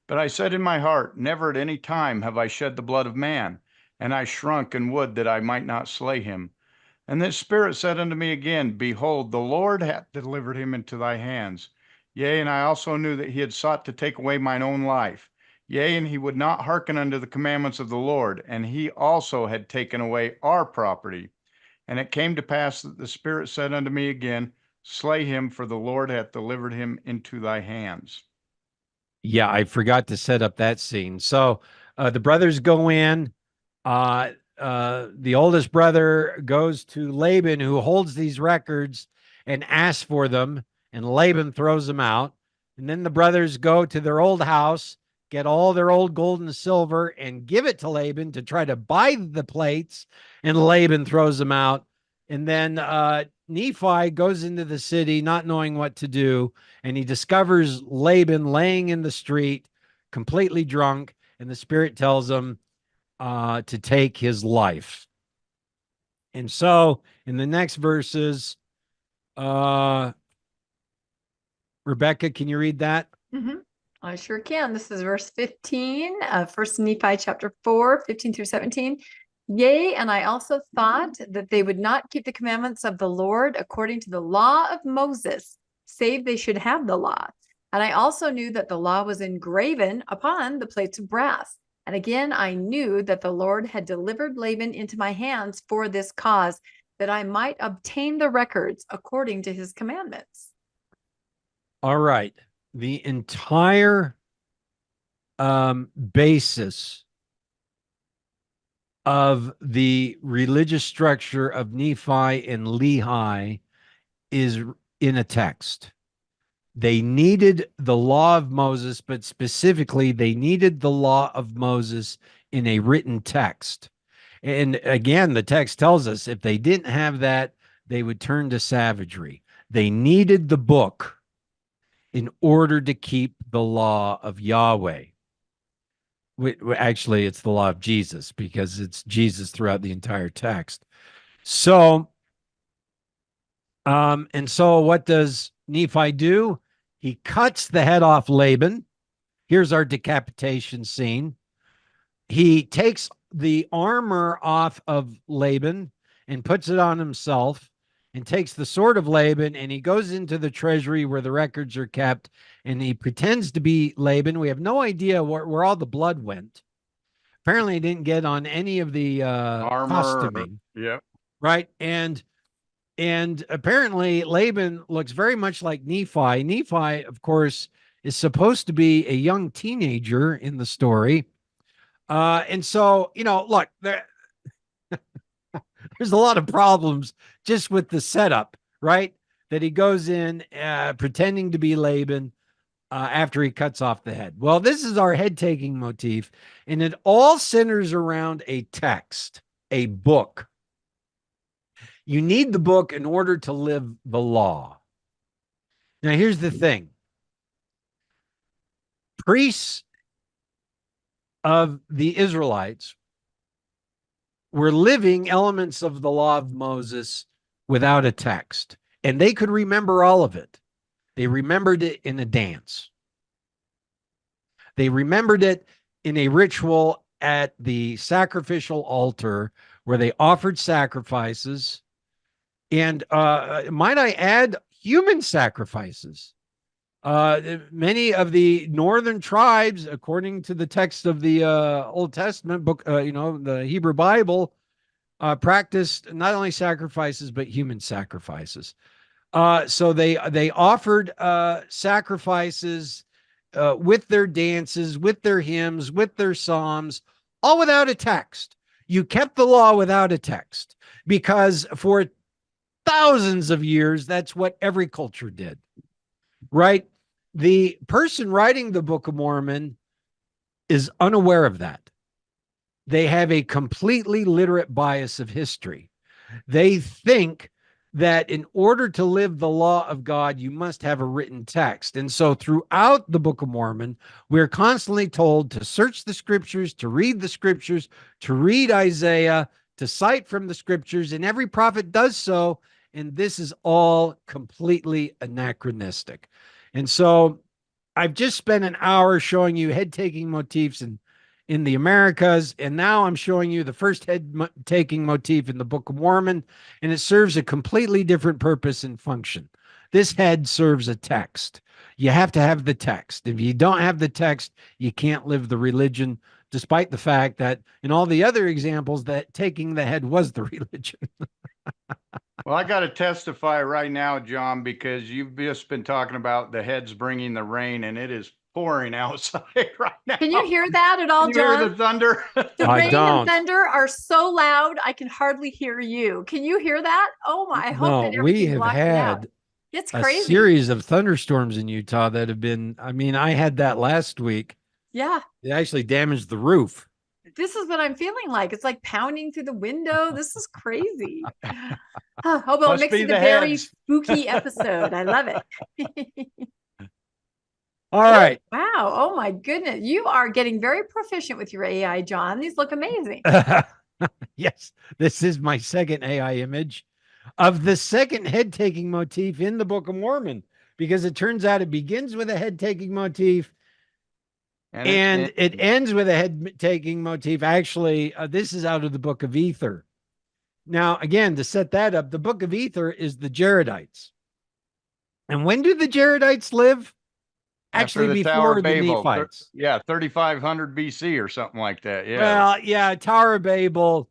Speaker 2: But I said in my heart, never at any time have I shed the blood of man. And I shrunk and would that I might not slay him. And the Spirit said unto me again, behold, the Lord hath delivered him into thy hands. Yea, and I also knew that he had sought to take away mine own life. Yea, and he would not hearken unto the commandments of the Lord. And he also had taken away our property. And it came to pass that the Spirit said unto me again, slay him, for the Lord hath delivered him into thy hands.
Speaker 3: Yeah, I forgot to set up that scene. So the brothers go in. The oldest brother goes to Laban, who holds these records, and asks for them, and Laban throws them out. And then the brothers go to their old house, get all their old gold and silver, and give it to Laban to try to buy the plates, and Laban throws them out. And then Nephi goes into the city not knowing what to do, and he discovers Laban laying in the street, completely drunk, and the Spirit tells him to take his life. And so in the next verses, Rebecca, can you read that?
Speaker 1: Mm-hmm. I sure can. This is verse 15 of First Nephi chapter 4, 15 through 17. Yea, and I also thought that they would not keep the commandments of the Lord according to the law of Moses, save they should have the law. And I also knew that the law was engraven upon the plates of brass. And again, I knew that the Lord had delivered Laban into my hands for this cause, that I might obtain the records according to his commandments.
Speaker 3: All right. The entire basis of the religious structure of Nephi and Lehi is in a text. They needed the law of Moses, but specifically, they needed the law of Moses in a written text. And again, the text tells us if they didn't have that, they would turn to savagery. They needed the book in order to keep the law of Yahweh. Actually, it's the law of Jesus, because it's Jesus throughout the entire text. So, and so what does Nephi do? He cuts the head off Laban. Here's our decapitation scene. He takes the armor off of Laban and puts it on himself, and takes the sword of Laban, and he goes into the treasury where the records are kept, and he pretends to be Laban. We have no idea where all the blood went. Apparently, he didn't get on any of the
Speaker 2: Armor.
Speaker 3: costuming.
Speaker 2: Yep.
Speaker 3: Right. And apparently Laban looks very much like Nephi. Nephi, of course, is supposed to be a young teenager in the story. And so, look, there's a lot of problems just with the setup, right? That he goes in pretending to be Laban after he cuts off the head. Well, this is our head-taking motif, and it all centers around a text, a book. You need the book in order to live the law. Now, here's the thing. Priests of the Israelites were living elements of the law of Moses without a text, and they could remember all of it. They remembered it in a dance. They remembered it in a ritual at the sacrificial altar where they offered sacrifices. And might I add, human sacrifices. Many of the northern tribes, according to the text of the Old Testament book, the Hebrew Bible, practiced not only sacrifices, but human sacrifices. So they offered sacrifices with their dances, with their hymns, with their psalms, all without a text. You kept the law without a text, because for thousands of years, that's what every culture did, right? The person writing the Book of Mormon is unaware of that. They have a completely literate bias of history. They think that in order to live the law of God, you must have a written text. And so throughout the Book of Mormon, we're constantly told to search the scriptures, to read the scriptures, to read Isaiah, to cite from the scriptures, and every prophet does so. And this is all completely anachronistic. And so I've just spent an hour showing you head-taking motifs in the Americas, and now I'm showing you the first head-taking motif in the Book of Mormon, and it serves a completely different purpose and function. This head serves a text. You have to have the text. If you don't have the text, you can't live the religion, despite the fact that in all the other examples that taking the head was the religion.
Speaker 2: Well, I got to testify right now, John, because you've just been talking about the heads bringing the rain, and it is pouring outside right now.
Speaker 1: Can you hear that at all,
Speaker 2: Can you
Speaker 1: John?
Speaker 2: hear the thunder?
Speaker 1: The
Speaker 3: I
Speaker 1: rain
Speaker 3: don't.
Speaker 1: and thunder are so loud, I can hardly hear you. Can you hear that? Oh my! I hope that
Speaker 3: No, we
Speaker 1: everything
Speaker 3: have
Speaker 1: blocks it out.
Speaker 3: had
Speaker 1: It's
Speaker 3: a
Speaker 1: crazy.
Speaker 3: series of thunderstorms in Utah that have been, I mean, I had that last week.
Speaker 1: Yeah,
Speaker 3: It actually damaged the roof.
Speaker 1: this is what I'm feeling like. It's like pounding through the window. This is crazy. Oh, well, it
Speaker 2: Must
Speaker 1: makes
Speaker 2: be
Speaker 1: it a
Speaker 2: the
Speaker 1: very
Speaker 2: heads.
Speaker 1: spooky episode. I love it.
Speaker 3: All right.
Speaker 1: Wow. Oh my goodness. You are getting very proficient with your AI, John. These look amazing.
Speaker 3: Yes, this is my second AI image of the second head-taking motif in the Book of Mormon, because it turns out it begins with a head-taking motif and it ends with a head-taking motif. Actually, this is out of the Book of Ether. Now, again, to set that up, the Book of Ether is the Jaredites. And when do the Jaredites live? Actually,
Speaker 2: After the Tower
Speaker 3: before
Speaker 2: of
Speaker 3: the
Speaker 2: Babel.
Speaker 3: Nephites.
Speaker 2: Yeah, 3500 BC or something like that. Yeah.
Speaker 3: Well, yeah, Tower of Babel,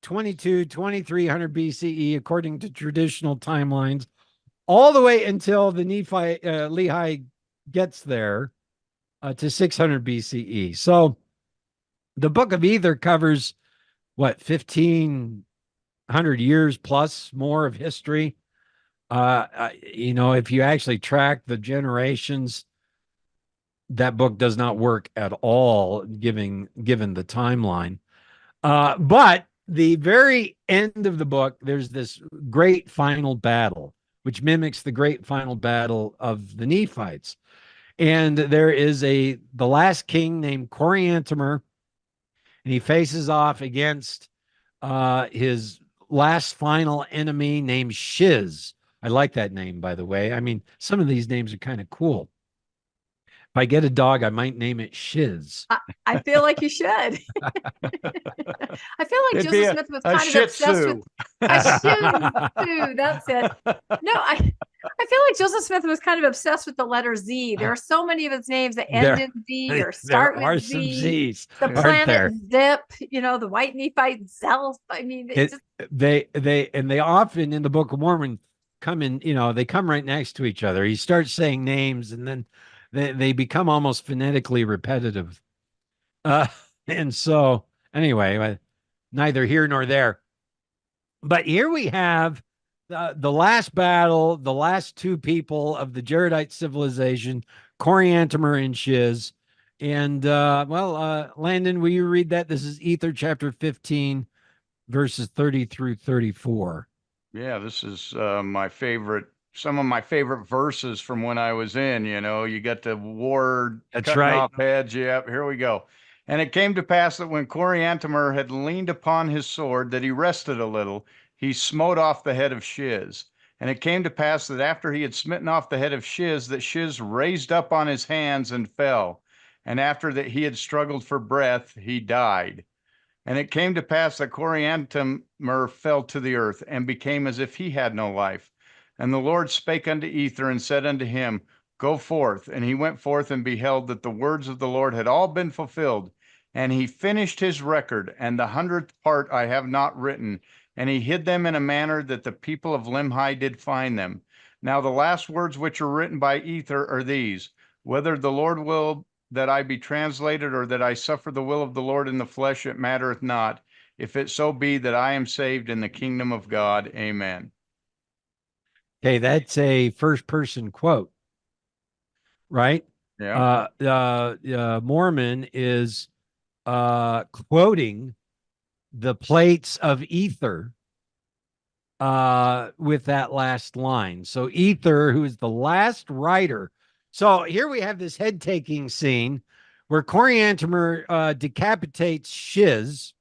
Speaker 3: 2300 BCE, according to traditional timelines, all the way until the Lehi gets there to 600 BCE. So the Book of Ether covers, what, 1500 years plus more of history. If you actually track the generations, that book does not work at all, given the timeline. But the very end of the book, there's this great final battle, which mimics the great final battle of the Nephites. And there is the last king named Coriantumr, and he faces off against his last final enemy named Shiz. I like that name, by the way. I mean, some of these names are kind of cool. If I get a dog, I might name it Shiz.
Speaker 1: I feel like you should. I feel like
Speaker 2: It'd be
Speaker 1: Joseph Smith was kind of obsessed with a Shih Tzu. That's it. No, I feel like Joseph Smith was kind of obsessed with the letter Z. There are so many of his names that end in Z or start
Speaker 3: there are
Speaker 1: with
Speaker 3: some
Speaker 1: Z.
Speaker 3: Z's.
Speaker 1: The
Speaker 3: aren't
Speaker 1: planet
Speaker 3: there?
Speaker 1: Zip, the white Nephite Zelf. I mean,
Speaker 3: they often in the Book of Mormon come in, they come right next to each other. He starts saying names and then they become almost phonetically repetitive. And so anyway, neither here nor there. But here we have the last battle, the last two people of the Jaredite civilization, Coriantumr and Shiz. And Landon, will you read that? This is Ether chapter 15, verses 30 through 34.
Speaker 2: Yeah, this is some of my favorite verses from when I was in. You got the war cutting off heads. Yep, here we go. And it came to pass that when Coriantumr had leaned upon his sword, that he rested a little, he smote off the head of Shiz. And it came to pass that after he had smitten off the head of Shiz, that Shiz raised up on his hands and fell. And after that he had struggled for breath, he died. And it came to pass that Coriantumr fell to the earth and became as if he had no life. And the Lord spake unto Ether and said unto him, Go forth. And he went forth and beheld that the words of the Lord had all been fulfilled. And he finished his record, and the 100th part I have not written. And he hid them in a manner that the people of Limhi did find them. Now the last words which are written by Ether are these: Whether the Lord will that I be translated, or that I suffer the will of the Lord in the flesh, it mattereth not. If it so be that I am saved in the kingdom of God. Amen.
Speaker 3: Okay, that's a first-person quote, right?
Speaker 2: Yeah.
Speaker 3: Mormon is quoting the plates of ether with that last line. So Ether, who is the last writer. So here we have this head taking scene where Coriantumr decapitates Shiz,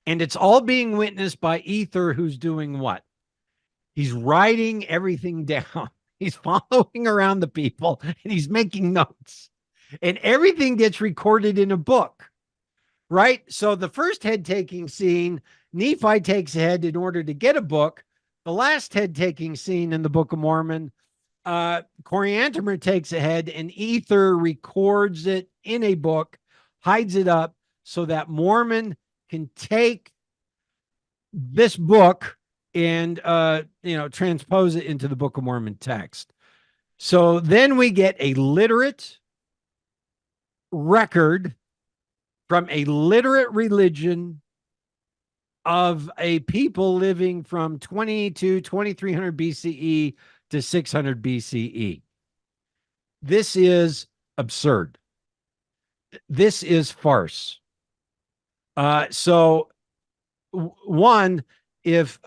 Speaker 3: and it's all being witnessed by Ether, who's doing what? He's writing everything down. He's following around the people and he's making notes, and everything gets recorded in a book, right? So the first head taking scene, Nephi takes a head in order to get a book. The last head taking scene in the Book of Mormon, Coriantumr takes a head and Ether records it in a book, hides it up so that Mormon can take this book and transpose it into the Book of Mormon text. So then we get a literate record from a literate religion of a people living from 2300 BCE to 600 BCE. This is absurd. This is farce. So one, if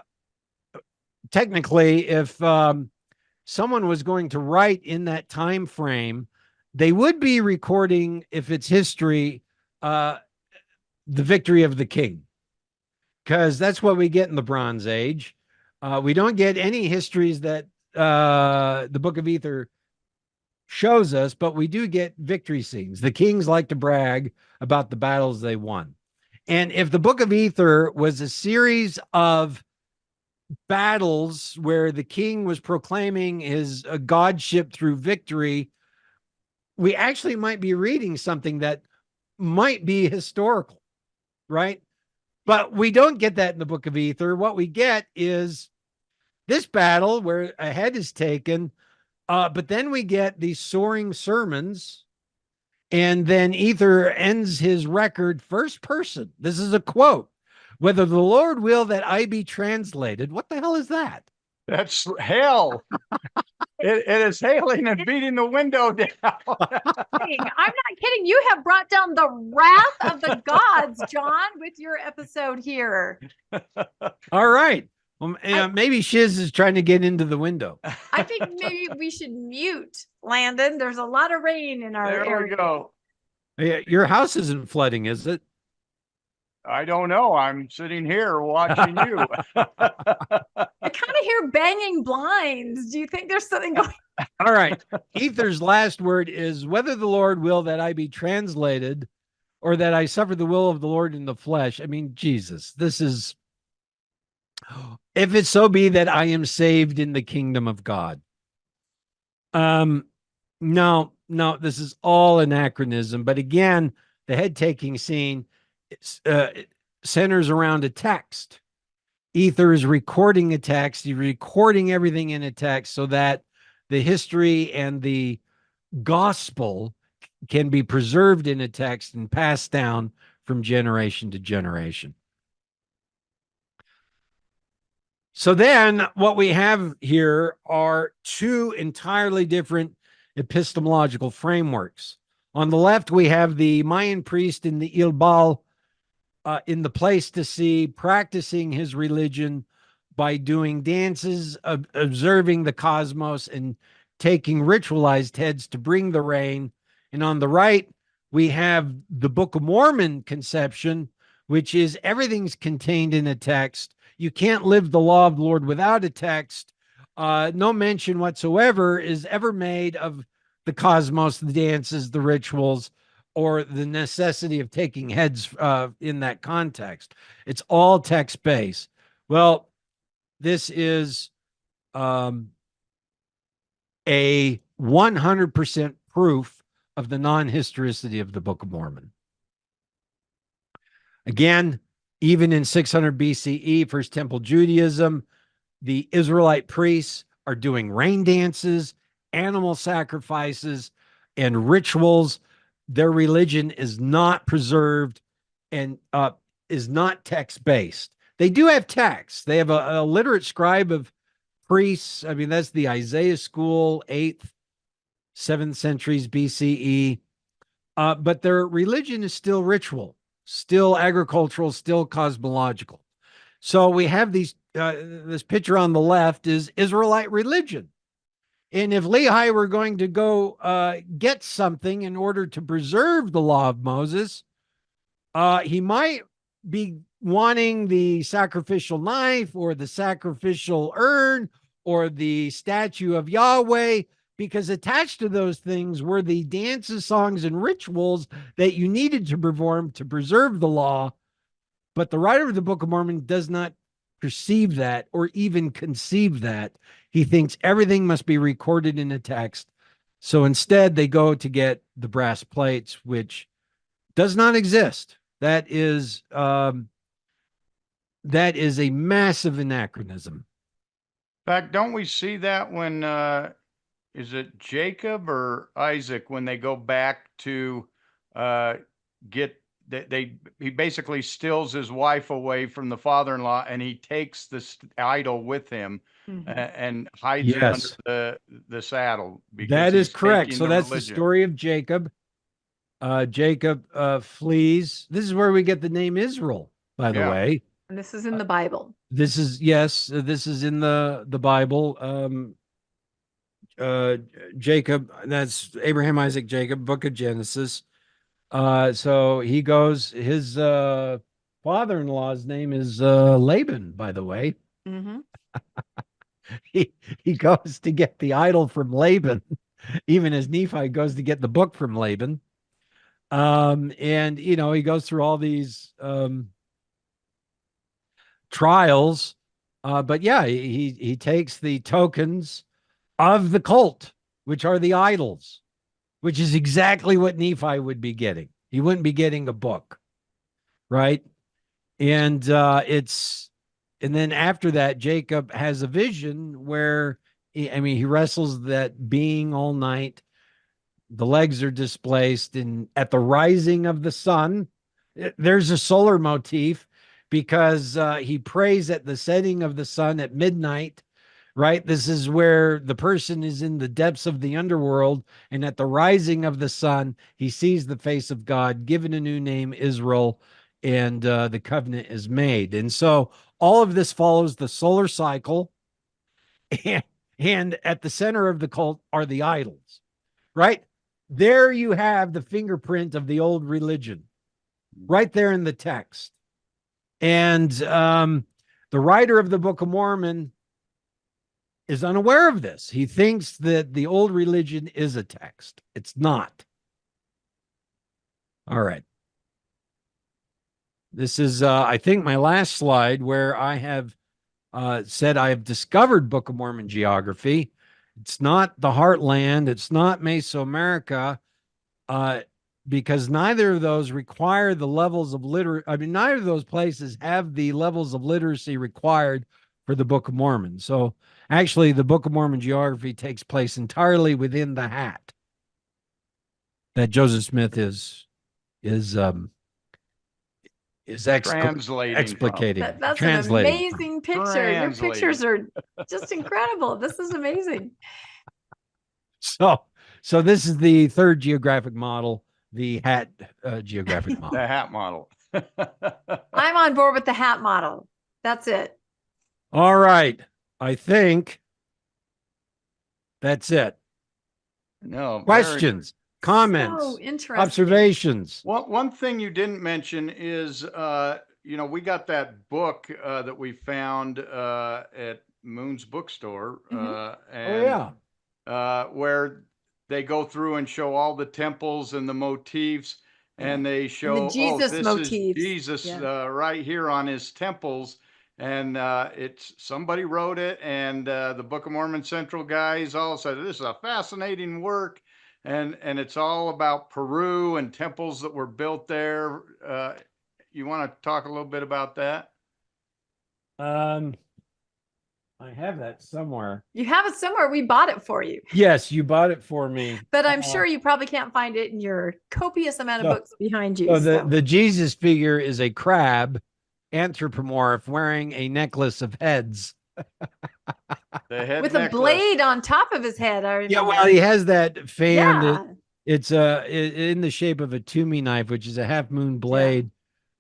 Speaker 3: someone was going to write in that time frame, they would be recording, if it's history, the victory of the king, because that's what we get in the Bronze Age. We don't get any histories that the Book of Ether shows us, but we do get victory scenes. The kings like to brag about the battles they won. And if the Book of Ether was a series of battles where the king was proclaiming his godship through victory, we actually might be reading something that might be historical, right? But we don't get that in the Book of Ether. What we get is this battle where a head is taken, but then we get these soaring sermons, and then Ether ends his record first person. This is a quote. Whether the Lord will that I be translated. What the hell is that?
Speaker 2: That's hell. It is hailing and beating the window down.
Speaker 1: I'm not kidding. You have brought down the wrath of the gods, John, with your episode here.
Speaker 3: All right. Well, maybe Shiz is trying to get into the window.
Speaker 1: I think maybe we should mute Landon. There's a lot of rain in our area.
Speaker 2: There we go.
Speaker 3: Yeah, your house isn't flooding, is it?
Speaker 2: I don't know. I'm sitting here watching you.
Speaker 1: I kind of hear banging blinds. Do you think there's something going on?
Speaker 3: All right. Ether's last word is whether the Lord will that I be translated or that I suffer the will of the Lord in the flesh. I mean, Jesus, this is, if it so be that I am saved in the kingdom of God. No, this is all anachronism. But again, the head taking scene centers around a text. Ether is recording a text. He's recording everything in a text so that the history and the gospel can be preserved in a text and passed down from generation to generation. So then what we have here are two entirely different epistemological frameworks. On the left, we have the Mayan priest in the Ilbal in the place to see, practicing his religion by doing dances, observing the cosmos, and taking ritualized heads to bring the rain. And on the right, we have the Book of Mormon conception, which is everything's contained in a text. You can't live the law of the Lord without a text. No mention whatsoever is ever made of the cosmos, the dances, the rituals, or the necessity of taking heads in that context. It's all text-based. Well, this is a 100% proof of the non-historicity of the Book of Mormon. Again, even in 600 BCE, First Temple Judaism, the Israelite priests are doing rain dances, animal sacrifices, and rituals. Their religion is not preserved and is not text-based. They do have text. They have a literate scribe of priests. I mean, that's the Isaiah school, 8th, 7th centuries BCE. But their religion is still ritual, still agricultural, still cosmological. So we have these this picture on the left is Israelite religion. And if Lehi were going to go get something in order to preserve the law of Moses, he might be wanting the sacrificial knife or the sacrificial urn or the statue of Yahweh, because attached to those things were the dances, songs, and rituals that you needed to perform to preserve the law. But the writer of the Book of Mormon does not perceive that or even conceive that. He thinks everything must be recorded in a text. So instead, they go to get the brass plates, which does not exist. That is a massive anachronism.
Speaker 2: In fact, don't we see that when is it Jacob or Isaac when they go back to get he basically steals his wife away from the father-in-law, and he takes this idol with him and hides it under the saddle.
Speaker 3: That is correct. So that's the story of Jacob. Jacob flees. This is where we get the name Israel, by the way.
Speaker 1: And this is in the Bible.
Speaker 3: This is this is in the Bible. Jacob, that's Abraham, Isaac, Jacob, Book of Genesis. So he goes, his father-in-law's name is Laban, by the way. He goes to get the idol from Laban, even as Nephi goes to get the book from Laban. And he goes through all these trials. But yeah, he takes the tokens of the cult, which are the idols, which is exactly what Nephi would be getting. He wouldn't be getting a book, right? And and then after that, Jacob has a vision where he wrestles that being all night. The legs are displaced, and at the rising of the sun, there's a solar motif because he prays at the setting of the sun at midnight. Right? This is where the person is in the depths of the underworld, and at the rising of the sun, he sees the face of God, given a new name, Israel, and the covenant is made. And so all of this follows the solar cycle, and at the center of the cult are the idols, right? There you have the fingerprint of the old religion, right there in the text. And the writer of the Book of Mormon is unaware of this. He thinks that the old religion is a text. It's not. All right. This is, I think, my last slide where I have said I have discovered Book of Mormon geography. It's not the heartland. It's not Mesoamerica, because neither of those require the levels of neither of those places have the levels of literacy required for the Book of Mormon. So actually, the Book of Mormon geography takes place entirely within the hat that Joseph Smith is explicating.
Speaker 1: That's translating. An amazing picture. Your pictures are just incredible. This is amazing.
Speaker 3: So this is the third geographic model, the hat geographic model.
Speaker 2: The hat model.
Speaker 1: I'm on board with the hat model. That's it.
Speaker 3: All right. I think that's it.
Speaker 2: No
Speaker 3: questions, comments, observations.
Speaker 2: One thing you didn't mention is, we got that book that we found at Moon's bookstore, where they go through and show all the temples and the motifs, and they show
Speaker 1: the Jesus
Speaker 2: this
Speaker 1: motifs.
Speaker 2: Is Jesus right here on his temples. And it's somebody wrote it, and the Book of Mormon Central guys all said this is a fascinating work, and it's all about Peru and temples that were built there. You want to talk a little bit about that?
Speaker 3: I have that somewhere.
Speaker 1: You have it somewhere. We bought it for you.
Speaker 3: Yes, you bought it for me.
Speaker 1: But I'm sure you probably can't find it in your copious amount of books behind you.
Speaker 3: So the Jesus figure is a crab anthropomorph wearing a necklace of heads
Speaker 1: with a blade on top of his head.
Speaker 3: Yeah, well, he has that fan. It's in the shape of a Toomey knife, which is a half moon blade,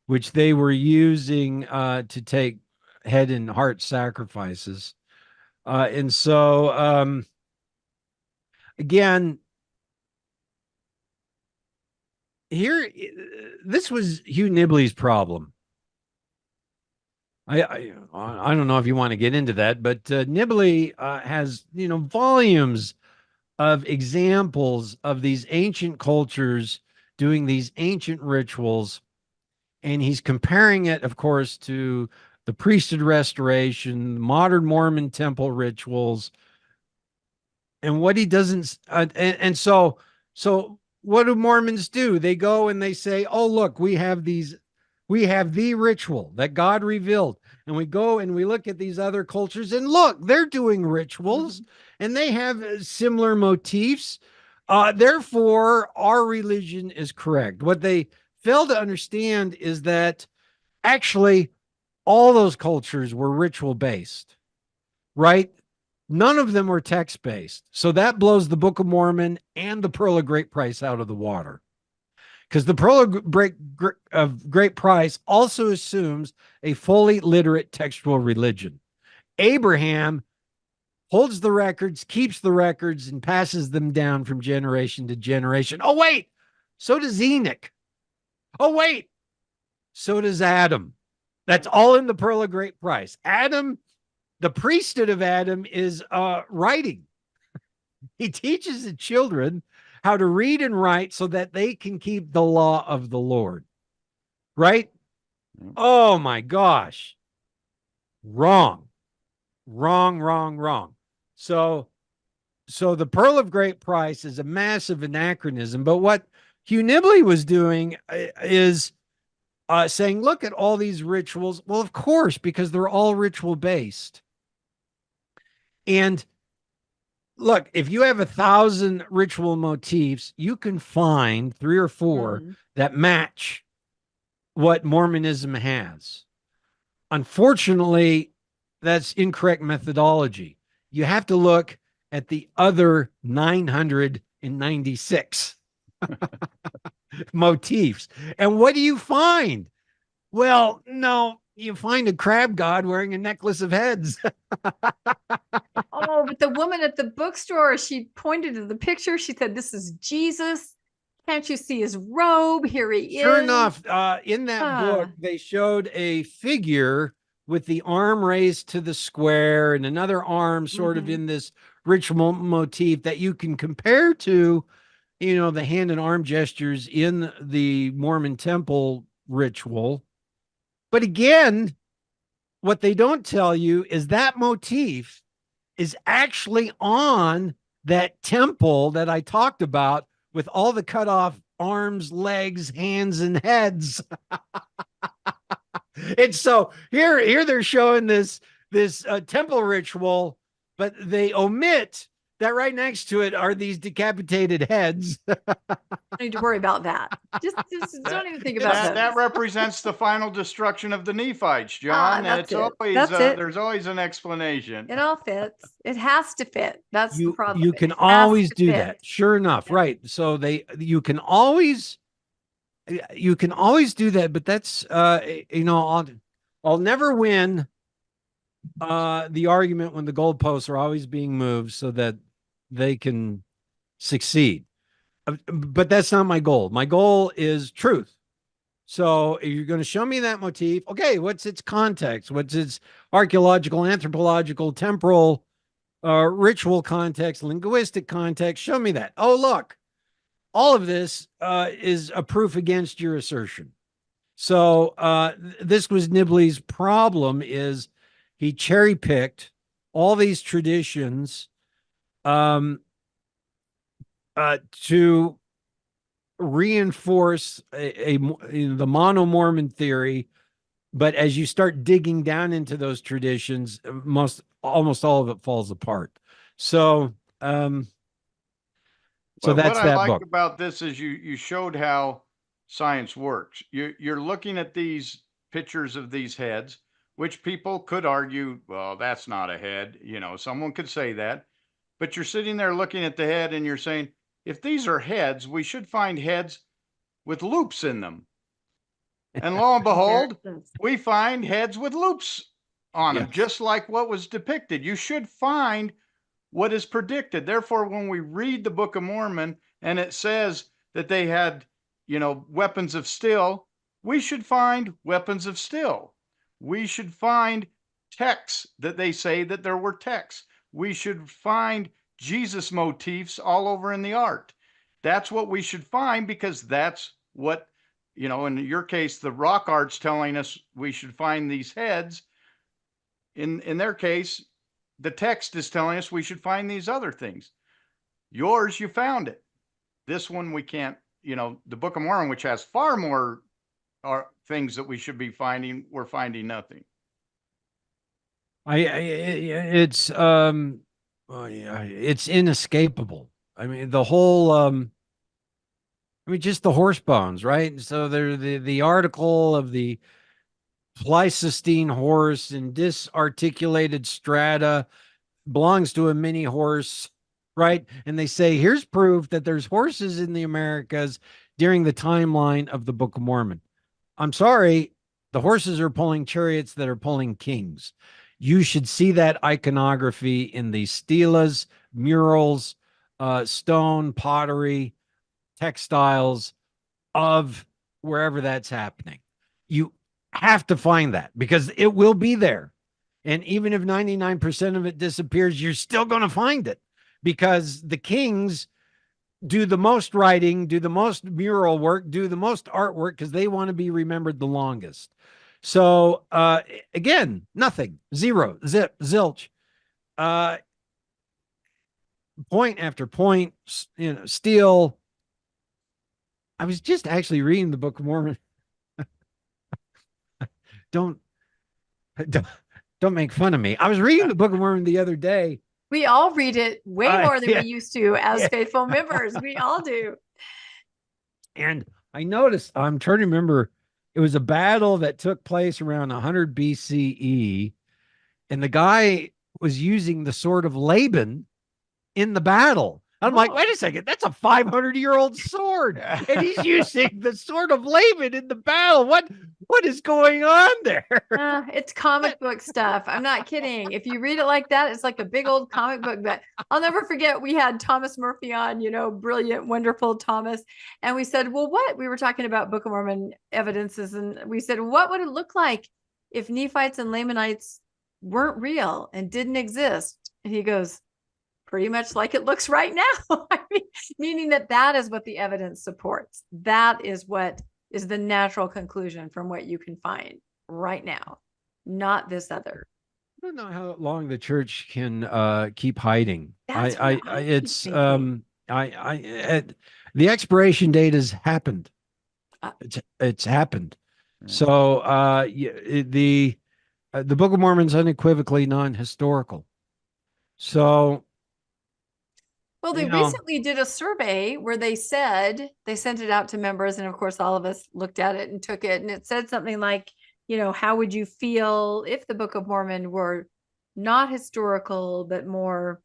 Speaker 3: which they were using to take head and heart sacrifices. And so, again, here, this was Hugh Nibley's problem. I don't know if you want to get into that, but Nibley has, volumes of examples of these ancient cultures doing these ancient rituals. And he's comparing it, of course, to the priesthood restoration, modern Mormon temple rituals. And what he doesn't, so what do Mormons do? They go and they say, oh, look, we have the ritual that God revealed. And we go and we look at these other cultures and look, they're doing rituals and they have similar motifs. Therefore, our religion is correct. What they fail to understand is that actually all those cultures were ritual based, right? None of them were text based. So that blows the Book of Mormon and the Pearl of Great Price out of the water. Because the Pearl of Great Price also assumes a fully literate textual religion. Abraham holds the records, keeps the records, and passes them down from generation to generation. Oh, wait, so does Enoch. Oh, wait, so does Adam. That's all in the Pearl of Great Price. Adam, the priesthood of Adam, is writing. He teaches the children how to read and write so that they can keep the law of the Lord. Right? Oh my gosh. Wrong. So the Pearl of Great Price is a massive anachronism. But what Hugh Nibley was doing is saying, look at all these rituals. Well, of course, because they're all ritual based. And look, if you have 1,000 ritual motifs, you can find 3 or 4 that match what Mormonism has. Unfortunately, that's incorrect methodology. You have to look at the other 996 motifs. And what do you find? Well, no, you find a crab god wearing a necklace of heads.
Speaker 1: Oh, but the woman at the bookstore, she pointed to the picture. She said, this is Jesus. Can't you see his robe? Here he is.
Speaker 3: Sure enough, in that book, they showed a figure with the arm raised to the square and another arm sort of in this ritual motif that you can compare to, the hand and arm gestures in the Mormon temple ritual. But again, what they don't tell you is that motif is actually on that temple that I talked about with all the cut off arms, legs, hands, and heads. And so here they're showing this temple ritual, but they omit that right next to it are these decapitated heads.
Speaker 1: Don't need to worry about that. Just don't even think about that.
Speaker 2: That represents the final destruction of the Nephites, John.
Speaker 1: That's it.
Speaker 2: There's always an explanation.
Speaker 1: It all fits. It has to fit. That's the problem.
Speaker 3: You can always do that. Sure enough, right? So you can always do that, but that's I'll never win the argument when the goalposts are always being moved so that they can succeed. But that's not my goal. My goal is truth. So if you're going to show me that motif, okay, what's its context? What's its archaeological, anthropological, temporal, ritual context, linguistic context? Show me that. Oh, look, all of this is a proof against your assertion. So this was Nibley's problem, is he cherry-picked all these traditions to reinforce the mono-Mormon theory. But as you start digging down into those traditions, almost all of it falls apart. So that's
Speaker 2: what I like
Speaker 3: book.
Speaker 2: about this is you showed how science works. You're looking at these pictures of these heads, which people could argue, well, that's not a head. Someone could say that. But you're sitting there looking at the head and you're saying, if these are heads, we should find heads with loops in them. And lo and behold, we find heads with loops on them,
Speaker 3: Yes.
Speaker 2: just like what was depicted. You should find what is predicted. Therefore, when we read the Book of Mormon and it says that they had, weapons of steel, we should find weapons of steel. We should find texts that they say that there were texts. We should find Jesus motifs all over in the art. That's what we should find, because that's what, in your case, the rock art's telling us we should find these heads. In their case, the text is telling us we should find these other things. Yours, you found it. This one we can't, the Book of Mormon, which has far more things that we should be finding, we're finding nothing.
Speaker 3: It's it's inescapable. I mean, the whole just the horse bones, right? So there the article of the Pleistocene horse and disarticulated strata belongs to a mini horse, right? And they say, here's proof that there's horses in the Americas during the timeline of the Book of Mormon. I'm sorry, the horses are pulling chariots that are pulling kings. You should see that iconography in the stelas, murals, stone, pottery, textiles of wherever that's happening. You have to find that, because it will be there. And even if 99% of it disappears, you're still going to find it, because the kings do the most writing, do the most mural work, do the most artwork, because they want to be remembered the longest. So again, nothing, zero, zip, zilch, point after point, steel. I was just actually reading the Book of Mormon. Don't make fun of me. I was reading the Book of Mormon the other day.
Speaker 1: We all read it way more than
Speaker 3: yeah.
Speaker 1: we used to as faithful members. We all do.
Speaker 3: And I noticed, I'm trying to remember, it was a battle that took place around 100 BCE, and the guy was using the sword of Laban in the battle. I'm like, wait a second, that's a 500-year-old sword, and he's using the sword of Laban in the battle. What is going on there?
Speaker 1: It's comic book stuff. I'm not kidding. If you read it like that, it's like a big old comic book. But I'll never forget, we had Thomas Murphy on, brilliant, wonderful Thomas. And we said, well, we were talking about Book of Mormon evidences. And we said, what would it look like if Nephites and Lamanites weren't real and didn't exist? And he goes, pretty much like it looks right now. I mean, meaning that is what the evidence supports. That is what is the natural conclusion from what you can find right now, not this other.
Speaker 3: I don't know how long the church can keep hiding. The expiration date has happened. It's happened. So the Book of Mormon is unequivocally non-historical. So,
Speaker 1: well, they recently did a survey where they said, they sent it out to members, and of course all of us looked at it and took it, and it said something like, how would you feel if the Book of Mormon were not historical but more,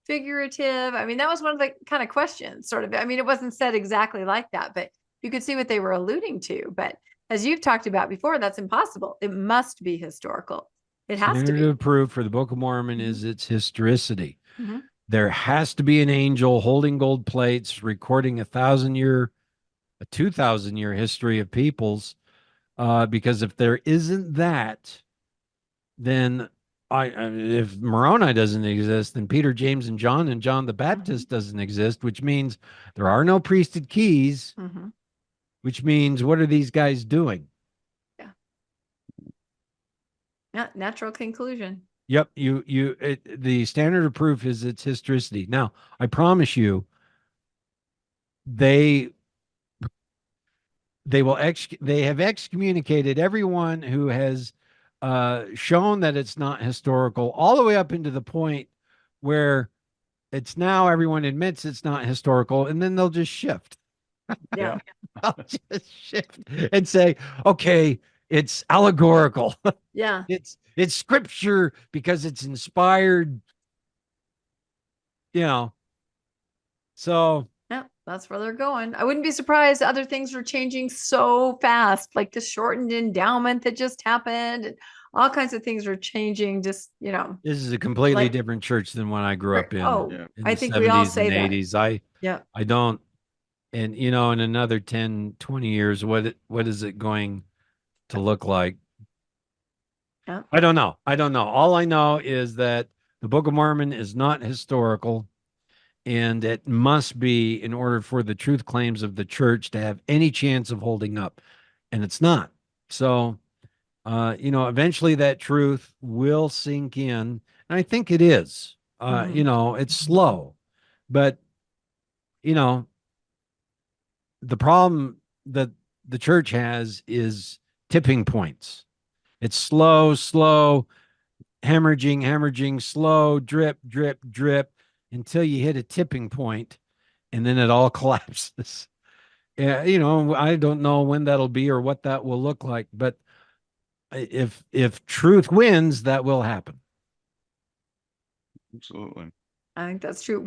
Speaker 1: figurative? I mean, that was one of the kind of questions, sort of. I mean, it wasn't said exactly like that, but you could see what they were alluding to. But as you've talked about before, that's impossible. It must be historical. It has to be.
Speaker 3: Standard of proof for the Book of Mormon is its historicity.
Speaker 1: Mm-hmm.
Speaker 3: There has to be an angel holding gold plates, recording a 2,000-year history of peoples. Because if there isn't that, then if Moroni doesn't exist, then Peter, James, and John the Baptist doesn't exist, which means there are no priesthood keys, which means what are these guys doing?
Speaker 1: Yeah, natural conclusion.
Speaker 3: Yep, the standard of proof is its historicity. Now, I promise you, they have excommunicated everyone who has shown that it's not historical, all the way up into the point where it's now everyone admits it's not historical, and then they'll just shift.
Speaker 1: Yeah.
Speaker 3: They'll just shift and say, okay, it's allegorical.
Speaker 1: Yeah.
Speaker 3: It's scripture because it's inspired, so
Speaker 1: yeah, that's where they're going. I wouldn't be surprised other things are changing so fast, like the shortened endowment that just happened, and all kinds of things are changing. Just,
Speaker 3: This is a completely
Speaker 1: like,
Speaker 3: different church than one I grew up in
Speaker 2: Yeah.
Speaker 3: in
Speaker 1: I
Speaker 3: the
Speaker 1: think we all
Speaker 3: 70s
Speaker 1: say
Speaker 3: and
Speaker 1: that.
Speaker 3: 80s.
Speaker 1: Yeah.
Speaker 3: I don't, and in another 10, 20 years, what is it going to look like?
Speaker 1: Yeah.
Speaker 3: I don't know. All I know is that the Book of Mormon is not historical, and it must be in order for the truth claims of the church to have any chance of holding up, and it's not. So, eventually that truth will sink in, and I think it is. It's slow, but you know, the problem that the church has is tipping points. It's slow, hemorrhaging, slow, drip, drip, drip, until you hit a tipping point, and then it all collapses. Yeah, I don't know when that'll be or what that will look like, but if truth wins, that will happen.
Speaker 2: Absolutely.
Speaker 1: I think that's true.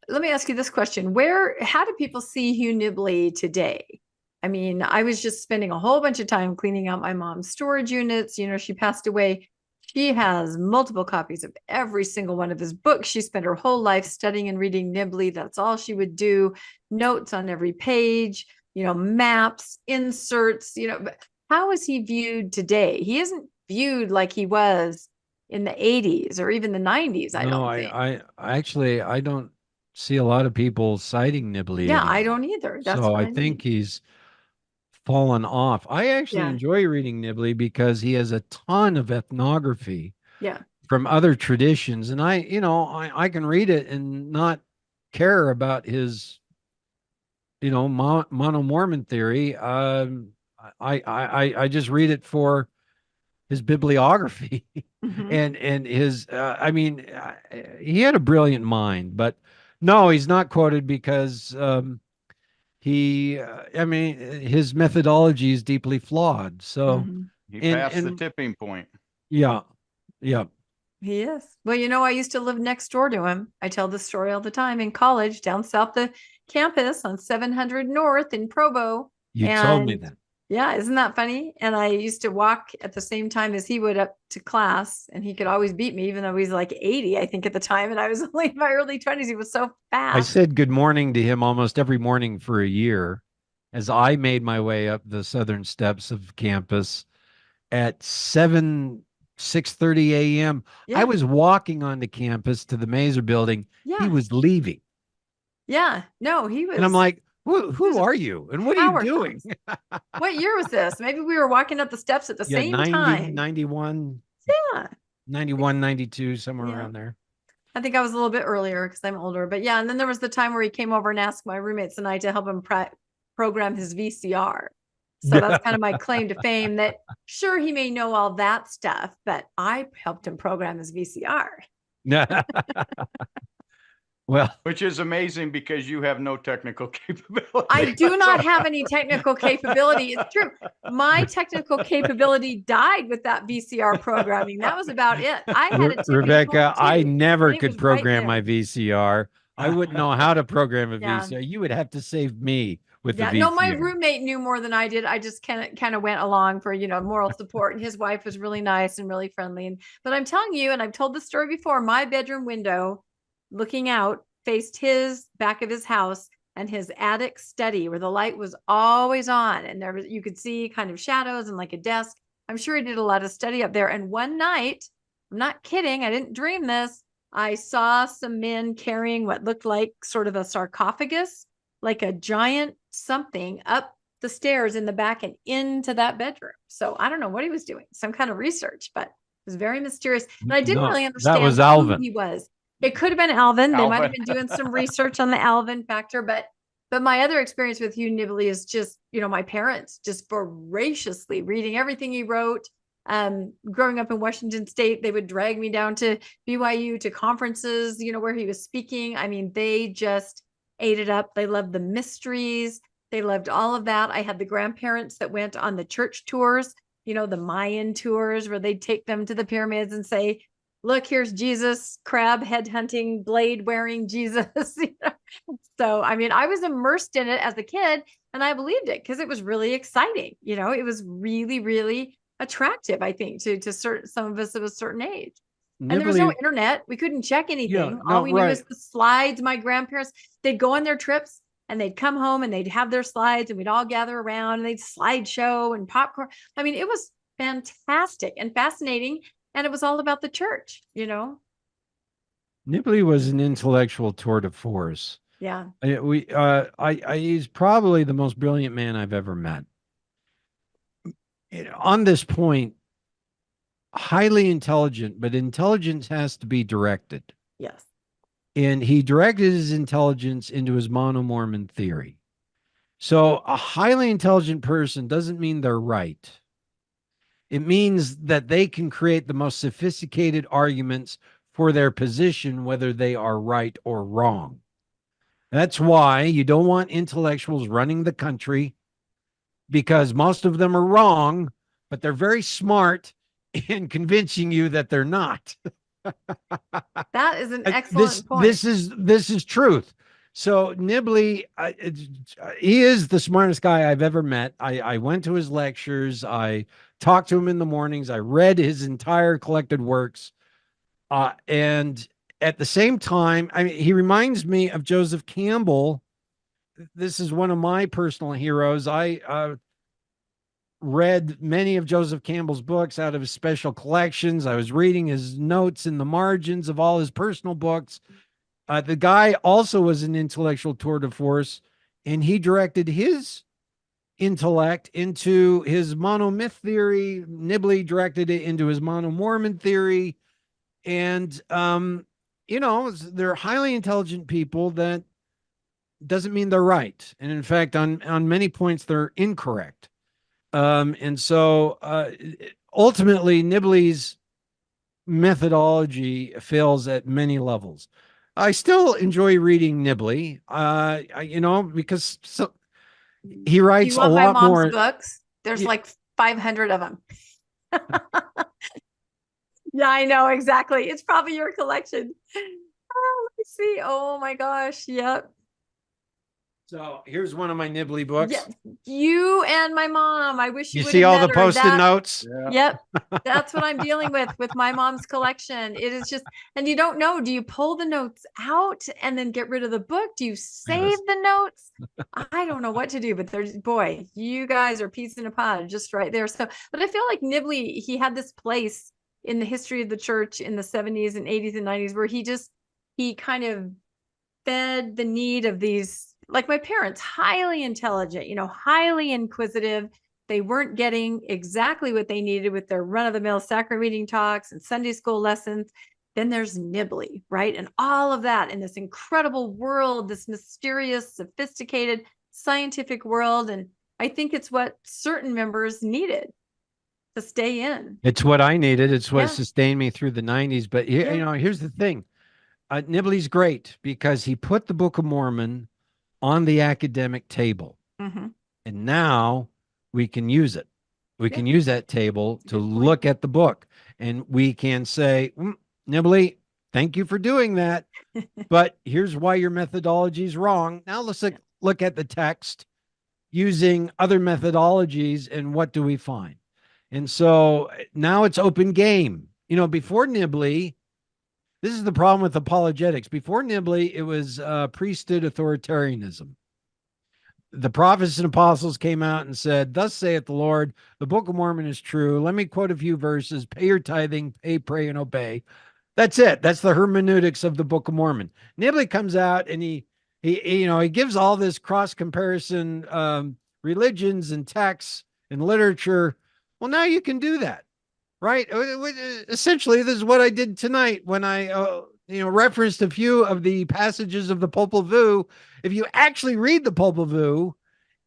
Speaker 1: Let me ask you this question. How do people see Hugh Nibley today? I mean, I was just spending a whole bunch of time cleaning out my mom's storage units. She passed away. She has multiple copies of every single one of his books. She spent her whole life studying and reading Nibley. That's all she would do. Notes on every page, maps, inserts, but how is he viewed today? He isn't viewed like he was in the 80s or even the 90s. I don't think.
Speaker 3: I actually, I don't see a lot of people citing Nibley
Speaker 1: Yeah,
Speaker 3: anymore.
Speaker 1: I don't either. That's
Speaker 3: So
Speaker 1: what
Speaker 3: I think he's fallen off. I actually enjoy reading Nibley because he has a ton of ethnography from other traditions. And I can read it and not care about his, mono Mormon theory. I just read it for his bibliography and his, he had a brilliant mind, but no, he's not quoted because, his methodology is deeply flawed. So
Speaker 2: he passed the tipping point.
Speaker 3: Yeah.
Speaker 1: He is. Well, I used to live next door to him. I tell this story all the time in college down south the campus on 700 North in Provo.
Speaker 3: You told me that.
Speaker 1: Yeah, isn't that funny? And I used to walk at the same time as he would up to class, and he could always beat me, even though he's like 80, I think, at the time. And I was only in my early 20s. He was so fast.
Speaker 3: I said good morning to him almost every morning for a year as I made my way up the southern steps of campus at 6:30 a.m. I was walking onto campus to the Mazer building. He was leaving.
Speaker 1: Yeah, no, he was.
Speaker 3: And I'm like, who are you? And what are you doing?
Speaker 1: What year was this? Maybe we were walking up the steps at the same
Speaker 3: 90,
Speaker 1: time.
Speaker 3: 91.
Speaker 1: Yeah.
Speaker 3: 91, 92, somewhere around there.
Speaker 1: I think I was a little bit earlier because I'm older. But yeah, and then there was the time where he came over and asked my roommates and I to help him program his VCR. So that's kind of my claim to fame, that sure, he may know all that stuff, but I helped him program his VCR.
Speaker 3: Well,
Speaker 2: which is amazing because you have no technical capability.
Speaker 1: I do not have any technical capability. It's true. My technical capability died with that VCR programming. That was about it. I had a
Speaker 3: Rebecca, I never could program my VCR. I wouldn't know how to program a VCR. You would have to save me with the VCR.
Speaker 1: No, my roommate knew more than I did. I just kind of went along for, moral support. And his wife was really nice and really friendly. But I'm telling you, and I've told the story before, my bedroom window looking out faced his back of his house and his attic study where the light was always on. And you could see kind of shadows and like a desk. I'm sure he did a lot of study up there. And one night, I'm not kidding, I didn't dream this, I saw some men carrying what looked like sort of a sarcophagus, like a giant something, up the stairs in the back and into that bedroom. So I don't know what he was doing, some kind of research, but it was very mysterious. And I didn't really understand who he was. It could have been Alvin. They might have been doing some research on the Alvin factor, but my other experience with Hugh Nibley is just, my parents just voraciously reading everything he wrote. Growing up in Washington State, they would drag me down to BYU to conferences, where he was speaking. I mean, they just ate it up. They loved the mysteries. They loved all of that. I had the grandparents that went on the church tours, the Mayan tours where they'd take them to the pyramids and say, look, here's Jesus, crab head hunting, blade wearing Jesus. So, I mean, I was immersed in it as a kid and I believed it because it was really exciting. It was really, really attractive, I think, to some of us of a certain age. And there was no internet. We couldn't check anything. All we knew is the slides. My grandparents, they'd go on their trips and they'd come home and they'd have their slides and we'd all gather around and they'd slideshow and popcorn. I mean, it was fantastic and fascinating. And it was all about the church,
Speaker 3: Nibley was an intellectual tour de force.
Speaker 1: Yeah.
Speaker 3: He's probably the most brilliant man I've ever met. On this point, highly intelligent, but intelligence has to be directed.
Speaker 1: Yes.
Speaker 3: And he directed his intelligence into his mono-Mormon theory. So a highly intelligent person doesn't mean they're right. It means that they can create the most sophisticated arguments for their position, whether they are right or wrong. That's why you don't want intellectuals running the country, because most of them are wrong, but they're very smart in convincing you that they're not.
Speaker 1: That is an excellent point.
Speaker 3: This is truth. So Nibley, he is the smartest guy I've ever met. I went to his lectures. I talked to him in the mornings. I read his entire collected works. And at the same time, I mean, he reminds me of Joseph Campbell. This is one of my personal heroes. I read many of Joseph Campbell's books out of his special collections. I was reading his notes in the margins of all his personal books. The guy also was an intellectual tour de force, and he directed his intellect into his monomyth theory. Nibley directed it into his mono-Mormon theory. And, they're highly intelligent people. That doesn't mean they're right. And in fact, on many points, they're incorrect. And so ultimately, Nibley's methodology fails at many levels. I still enjoy reading Nibley, because he writes a lot
Speaker 1: my mom's
Speaker 3: more
Speaker 1: books. There's like 500 of them. Yeah, I know exactly. It's probably your collection. Oh, let me see. Oh my gosh. Yep.
Speaker 3: So here's one of my Nibley books.
Speaker 1: Yeah, you and my mom. I wish you
Speaker 3: see all the post-it notes.
Speaker 1: Yeah. Yep, that's what I'm dealing with my mom's collection. It is just, and you don't know. Do you pull the notes out and then get rid of the book? Do you save the notes? I don't know what to do. But there's, boy, you guys are peas in a pod just right there. So, but I feel like Nibley, he had this place in the history of the church in the 70s and 80s and 90s where he kind of fed the need of these. Like my parents, highly intelligent, highly inquisitive. They weren't getting exactly what they needed with their run-of-the-mill sacrament reading talks and Sunday school lessons. Then there's Nibley, right? And all of that in this incredible world, this mysterious, sophisticated, scientific world. And I think it's what certain members needed to stay in.
Speaker 3: It's what I needed. It's what sustained me through the 90s. But, here's the thing. Nibley's great because he put the Book of Mormon on the academic table. Mm-hmm. And now we can use it. We can use that table to look at the book, and we can say, Nibley, thank you for doing that. But here's why your methodology is wrong. Now let's look at the text using other methodologies, and what do we find? And so now it's open game. Before Nibley, this is the problem with apologetics. Before Nibley, it was priesthood authoritarianism. The prophets and apostles came out and said, "Thus saith the Lord, the Book of Mormon is true. Let me quote a few verses. Pay your tithing, pay, pray, and obey." That's it. That's the hermeneutics of the Book of Mormon. Nibley comes out and he gives all this cross comparison religions and texts and literature. Well, now you can do that. Right. Essentially, this is what I did tonight when I, referenced a few of the passages of the Popol Vuh. If you actually read the Popol Vuh,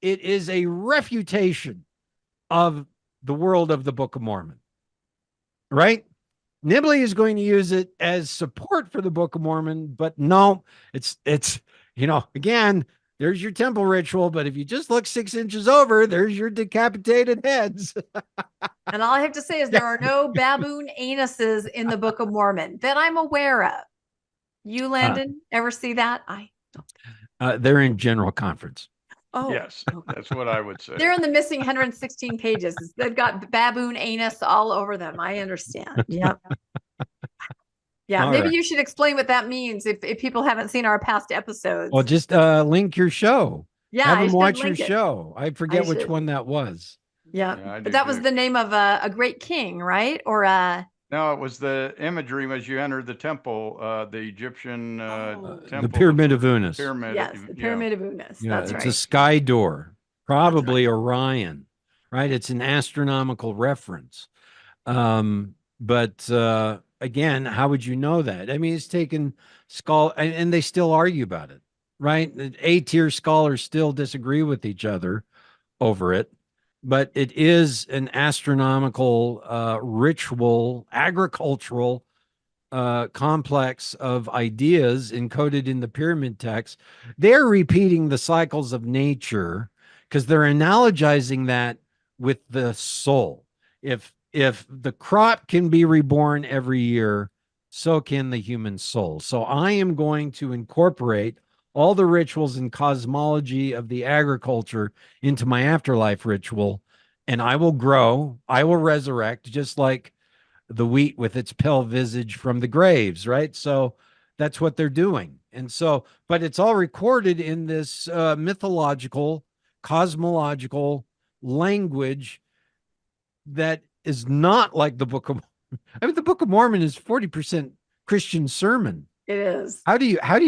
Speaker 3: it is a refutation of the world of the Book of Mormon. Right. Nibley is going to use it as support for the Book of Mormon, but no, it's again, there's your temple ritual, but if you just look 6 inches over, there's your decapitated heads.
Speaker 1: And all I have to say is there are no baboon anuses in the Book of Mormon that I'm aware of. You, Landon, ever see that? I don't.
Speaker 3: They're in general conference.
Speaker 1: Oh,
Speaker 2: Yes, that's what I would say.
Speaker 1: they're in the missing 116 pages. They've got baboon anus all over them. I understand. Yep. Yeah,
Speaker 3: All
Speaker 1: maybe
Speaker 3: right.
Speaker 1: you should explain what that means if people haven't seen our past episodes.
Speaker 3: Well, just link your show.
Speaker 1: Yeah,
Speaker 3: Have
Speaker 1: I
Speaker 3: them
Speaker 1: should
Speaker 3: watch your
Speaker 1: link it.
Speaker 3: show. I forget which
Speaker 1: should.
Speaker 3: one that was.
Speaker 1: Yeah,
Speaker 2: Yeah, I
Speaker 1: but
Speaker 2: do
Speaker 1: that was
Speaker 2: too.
Speaker 1: the name of a great king, right? Or
Speaker 2: No, it was the imagery as you entered the temple, the Egyptian temple.
Speaker 3: The Pyramid of Unas.
Speaker 2: Pyramid.
Speaker 1: yes, the
Speaker 2: yeah.
Speaker 1: Pyramid of Unas.
Speaker 3: Yeah,
Speaker 1: That's
Speaker 3: it's
Speaker 1: right.
Speaker 3: a sky door, probably Orion, right? It's an astronomical reference. But again, how would you know that? I mean, it's taken and they still argue about it, right? The A-tier scholars still disagree with each other over it, but it is an astronomical, ritual, agricultural complex of ideas encoded in the pyramid text. They're repeating the cycles of nature because they're analogizing that with the soul. If the crop can be reborn every year, so can the human soul. So I am going to incorporate all the rituals and cosmology of the agriculture into my afterlife ritual, and I will grow, I will resurrect, just like the wheat with its pale visage from the graves, right? So that's what they're doing. And so, but it's all recorded in this mythological, cosmological language that is not like the Book of Mormon. I mean, the Book of Mormon is 40% Christian sermon.
Speaker 1: It is.
Speaker 3: How do you
Speaker 1: I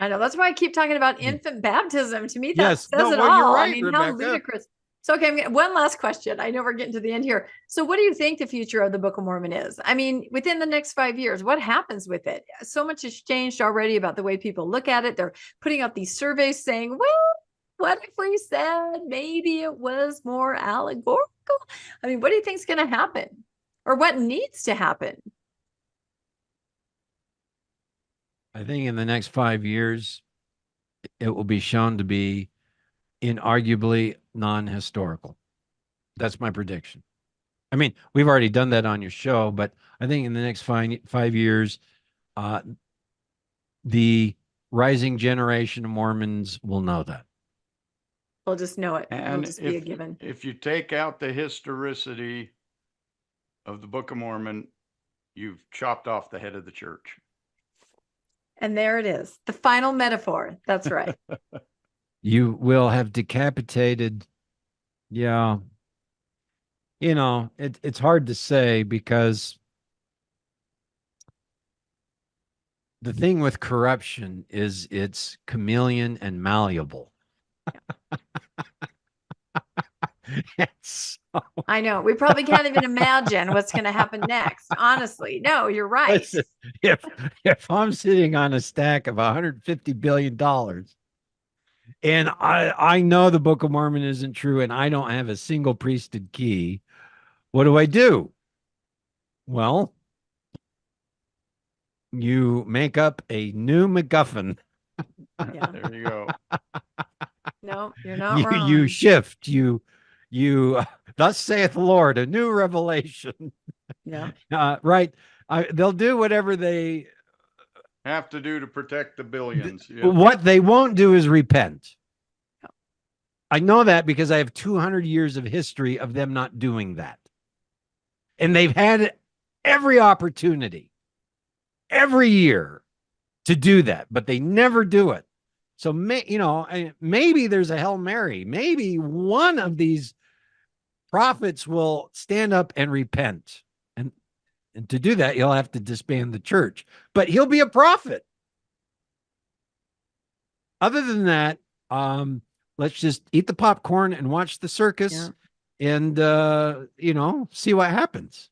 Speaker 1: know. That's why I keep talking about infant baptism. To me, that
Speaker 3: Yes.
Speaker 1: says
Speaker 3: No,
Speaker 1: it
Speaker 3: well,
Speaker 1: all.
Speaker 3: you're
Speaker 1: I
Speaker 3: right,
Speaker 1: mean, how
Speaker 3: Rebecca.
Speaker 1: ludicrous. So, okay, one last question. I know we're getting to the end here. So, what do you think the future of the Book of Mormon is? I mean, within the next 5 years, what happens with it? So much has changed already about the way people look at it. They're putting out these surveys saying, well, what if we said maybe it was more allegorical? I mean, what do you think is going to happen? Or what needs to happen?
Speaker 3: I think in the next 5 years, it will be shown to be inarguably non-historical. That's my prediction. I mean, we've already done that on your show, but I think in the next 5 years, the rising generation of Mormons will know that.
Speaker 1: We'll just know it. It'll
Speaker 2: And
Speaker 1: just be a given.
Speaker 2: if you take out the historicity of the Book of Mormon, you've chopped off the head of the church.
Speaker 1: And there it is. The final metaphor. That's right.
Speaker 3: You will have decapitated. Yeah. You know, it's hard to say because the thing with corruption is it's chameleon and malleable. So,
Speaker 1: I know. We probably can't even imagine what's going to happen next. Honestly, no, you're right.
Speaker 3: listen, if I'm sitting on a stack of $150 billion and I know the Book of Mormon isn't true and I don't have a single priesthood key, what do? Well, you make up a new MacGuffin.
Speaker 1: Yeah.
Speaker 2: There you go.
Speaker 1: No, you're not
Speaker 3: You
Speaker 1: wrong.
Speaker 3: shift. You thus saith the Lord, a new revelation.
Speaker 1: Yeah.
Speaker 3: Right. They'll do whatever they
Speaker 2: Have to do to protect the billions. Yeah.
Speaker 3: What they won't do is repent. I know that because I have 200 years of history of them not doing that. And they've had every opportunity, every year to do that, but they never do it. So, maybe there's a Hail Mary. Maybe one of these prophets will stand up and repent. And to do that, you'll have to disband the church. But he'll be a prophet. Other than that, let's just eat the popcorn and watch the circus and, see what happens.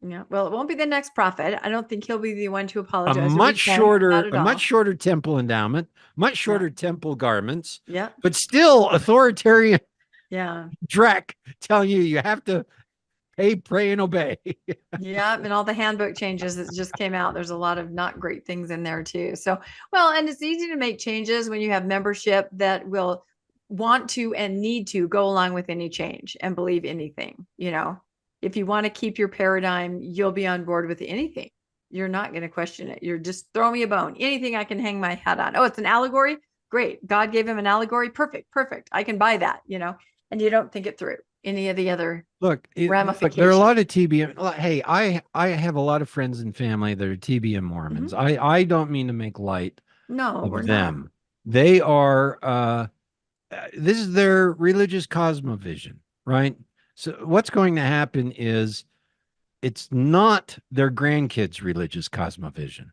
Speaker 1: Yeah. Well, it won't be the next prophet. I don't think he'll be the one to
Speaker 3: A
Speaker 1: apologize.
Speaker 3: much shorter temple endowment, much shorter temple garments.
Speaker 1: Yeah.
Speaker 3: But still authoritarian.
Speaker 1: Yeah.
Speaker 3: Drek telling you have to pay, pray, and obey.
Speaker 1: Yeah. And all the handbook changes that just came out. There's a lot of not great things in there too. So, and it's easy to make changes when you have membership that will want to and need to go along with any change and believe anything. If you want to keep your paradigm, you'll be on board with anything. You're not going to question it. You're just throw me a bone. Anything I can hang my hat on. Oh, it's an allegory. Great. God gave him an allegory. Perfect. I can buy that, and you don't think it through any of the other
Speaker 3: Look,
Speaker 1: ramifications.
Speaker 3: there are a lot of TBM. Hey, I have a lot of friends and family that are TBM Mormons. I don't mean to make light of them.
Speaker 1: Not.
Speaker 3: They are, this is their religious cosmovision, right? So what's going to happen is it's not their grandkids' religious cosmovision.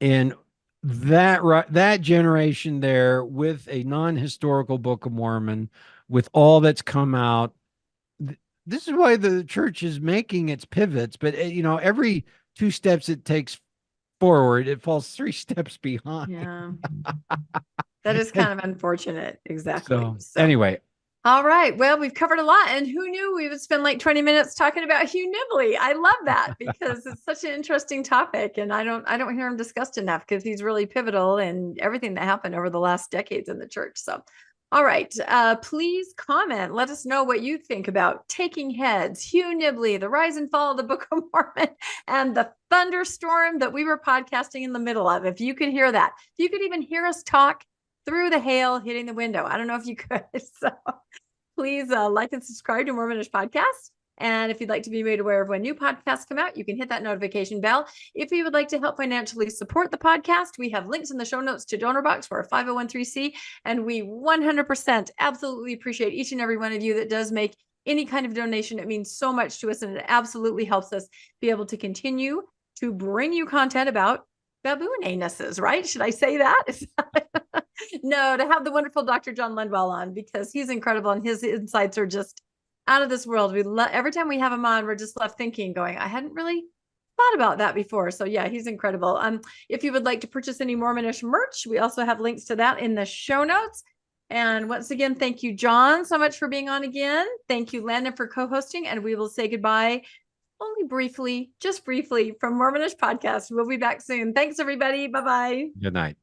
Speaker 3: And that generation there, with a non-historical Book of Mormon, with all that's come out, this is why the church is making its pivots. But every 2 steps it takes forward, it falls 3 steps behind.
Speaker 1: Yeah, that is kind of unfortunate. Exactly.
Speaker 3: So anyway.
Speaker 1: All right. Well, we've covered a lot, and who knew we would spend like 20 minutes talking about Hugh Nibley. I love that because it's such an interesting topic, and I don't hear him discussed enough because he's really pivotal in everything that happened over the last decades in the church. So, all right. Please comment. Let us know what you think about Taking Heads, Hugh Nibley, the rise and fall of the Book of Mormon, and the thunderstorm that we were podcasting in the middle of. If you could hear that, if you could even hear us talk through the hail hitting the window. I don't know if you could. So please like and subscribe to Mormonish Podcast. And if you'd like to be made aware of when new podcasts come out, you can hit that notification bell. If you would like to help financially support the podcast, we have links in the show notes to Donor Box for our 501(c), and we 100% absolutely appreciate each and every one of you that does make any kind of donation. It means so much to us, and it absolutely helps us be able to continue to bring you content about baboon anuses, right? Should I say that? No, to have the wonderful Dr. John Lundwall on, because he's incredible and his insights are just out of this world. Every time we have him on, we're just left thinking, going, I hadn't really thought about that before. So yeah, he's incredible. If you would like to purchase any Mormonish merch, we also have links to that in the show notes. And once again, thank you, John, so much for being on again. Thank you, Landon, for co-hosting, and we will say goodbye only briefly, just briefly, from Mormonish Podcast. We'll be back soon. Thanks, everybody. Bye-bye.
Speaker 3: Good night.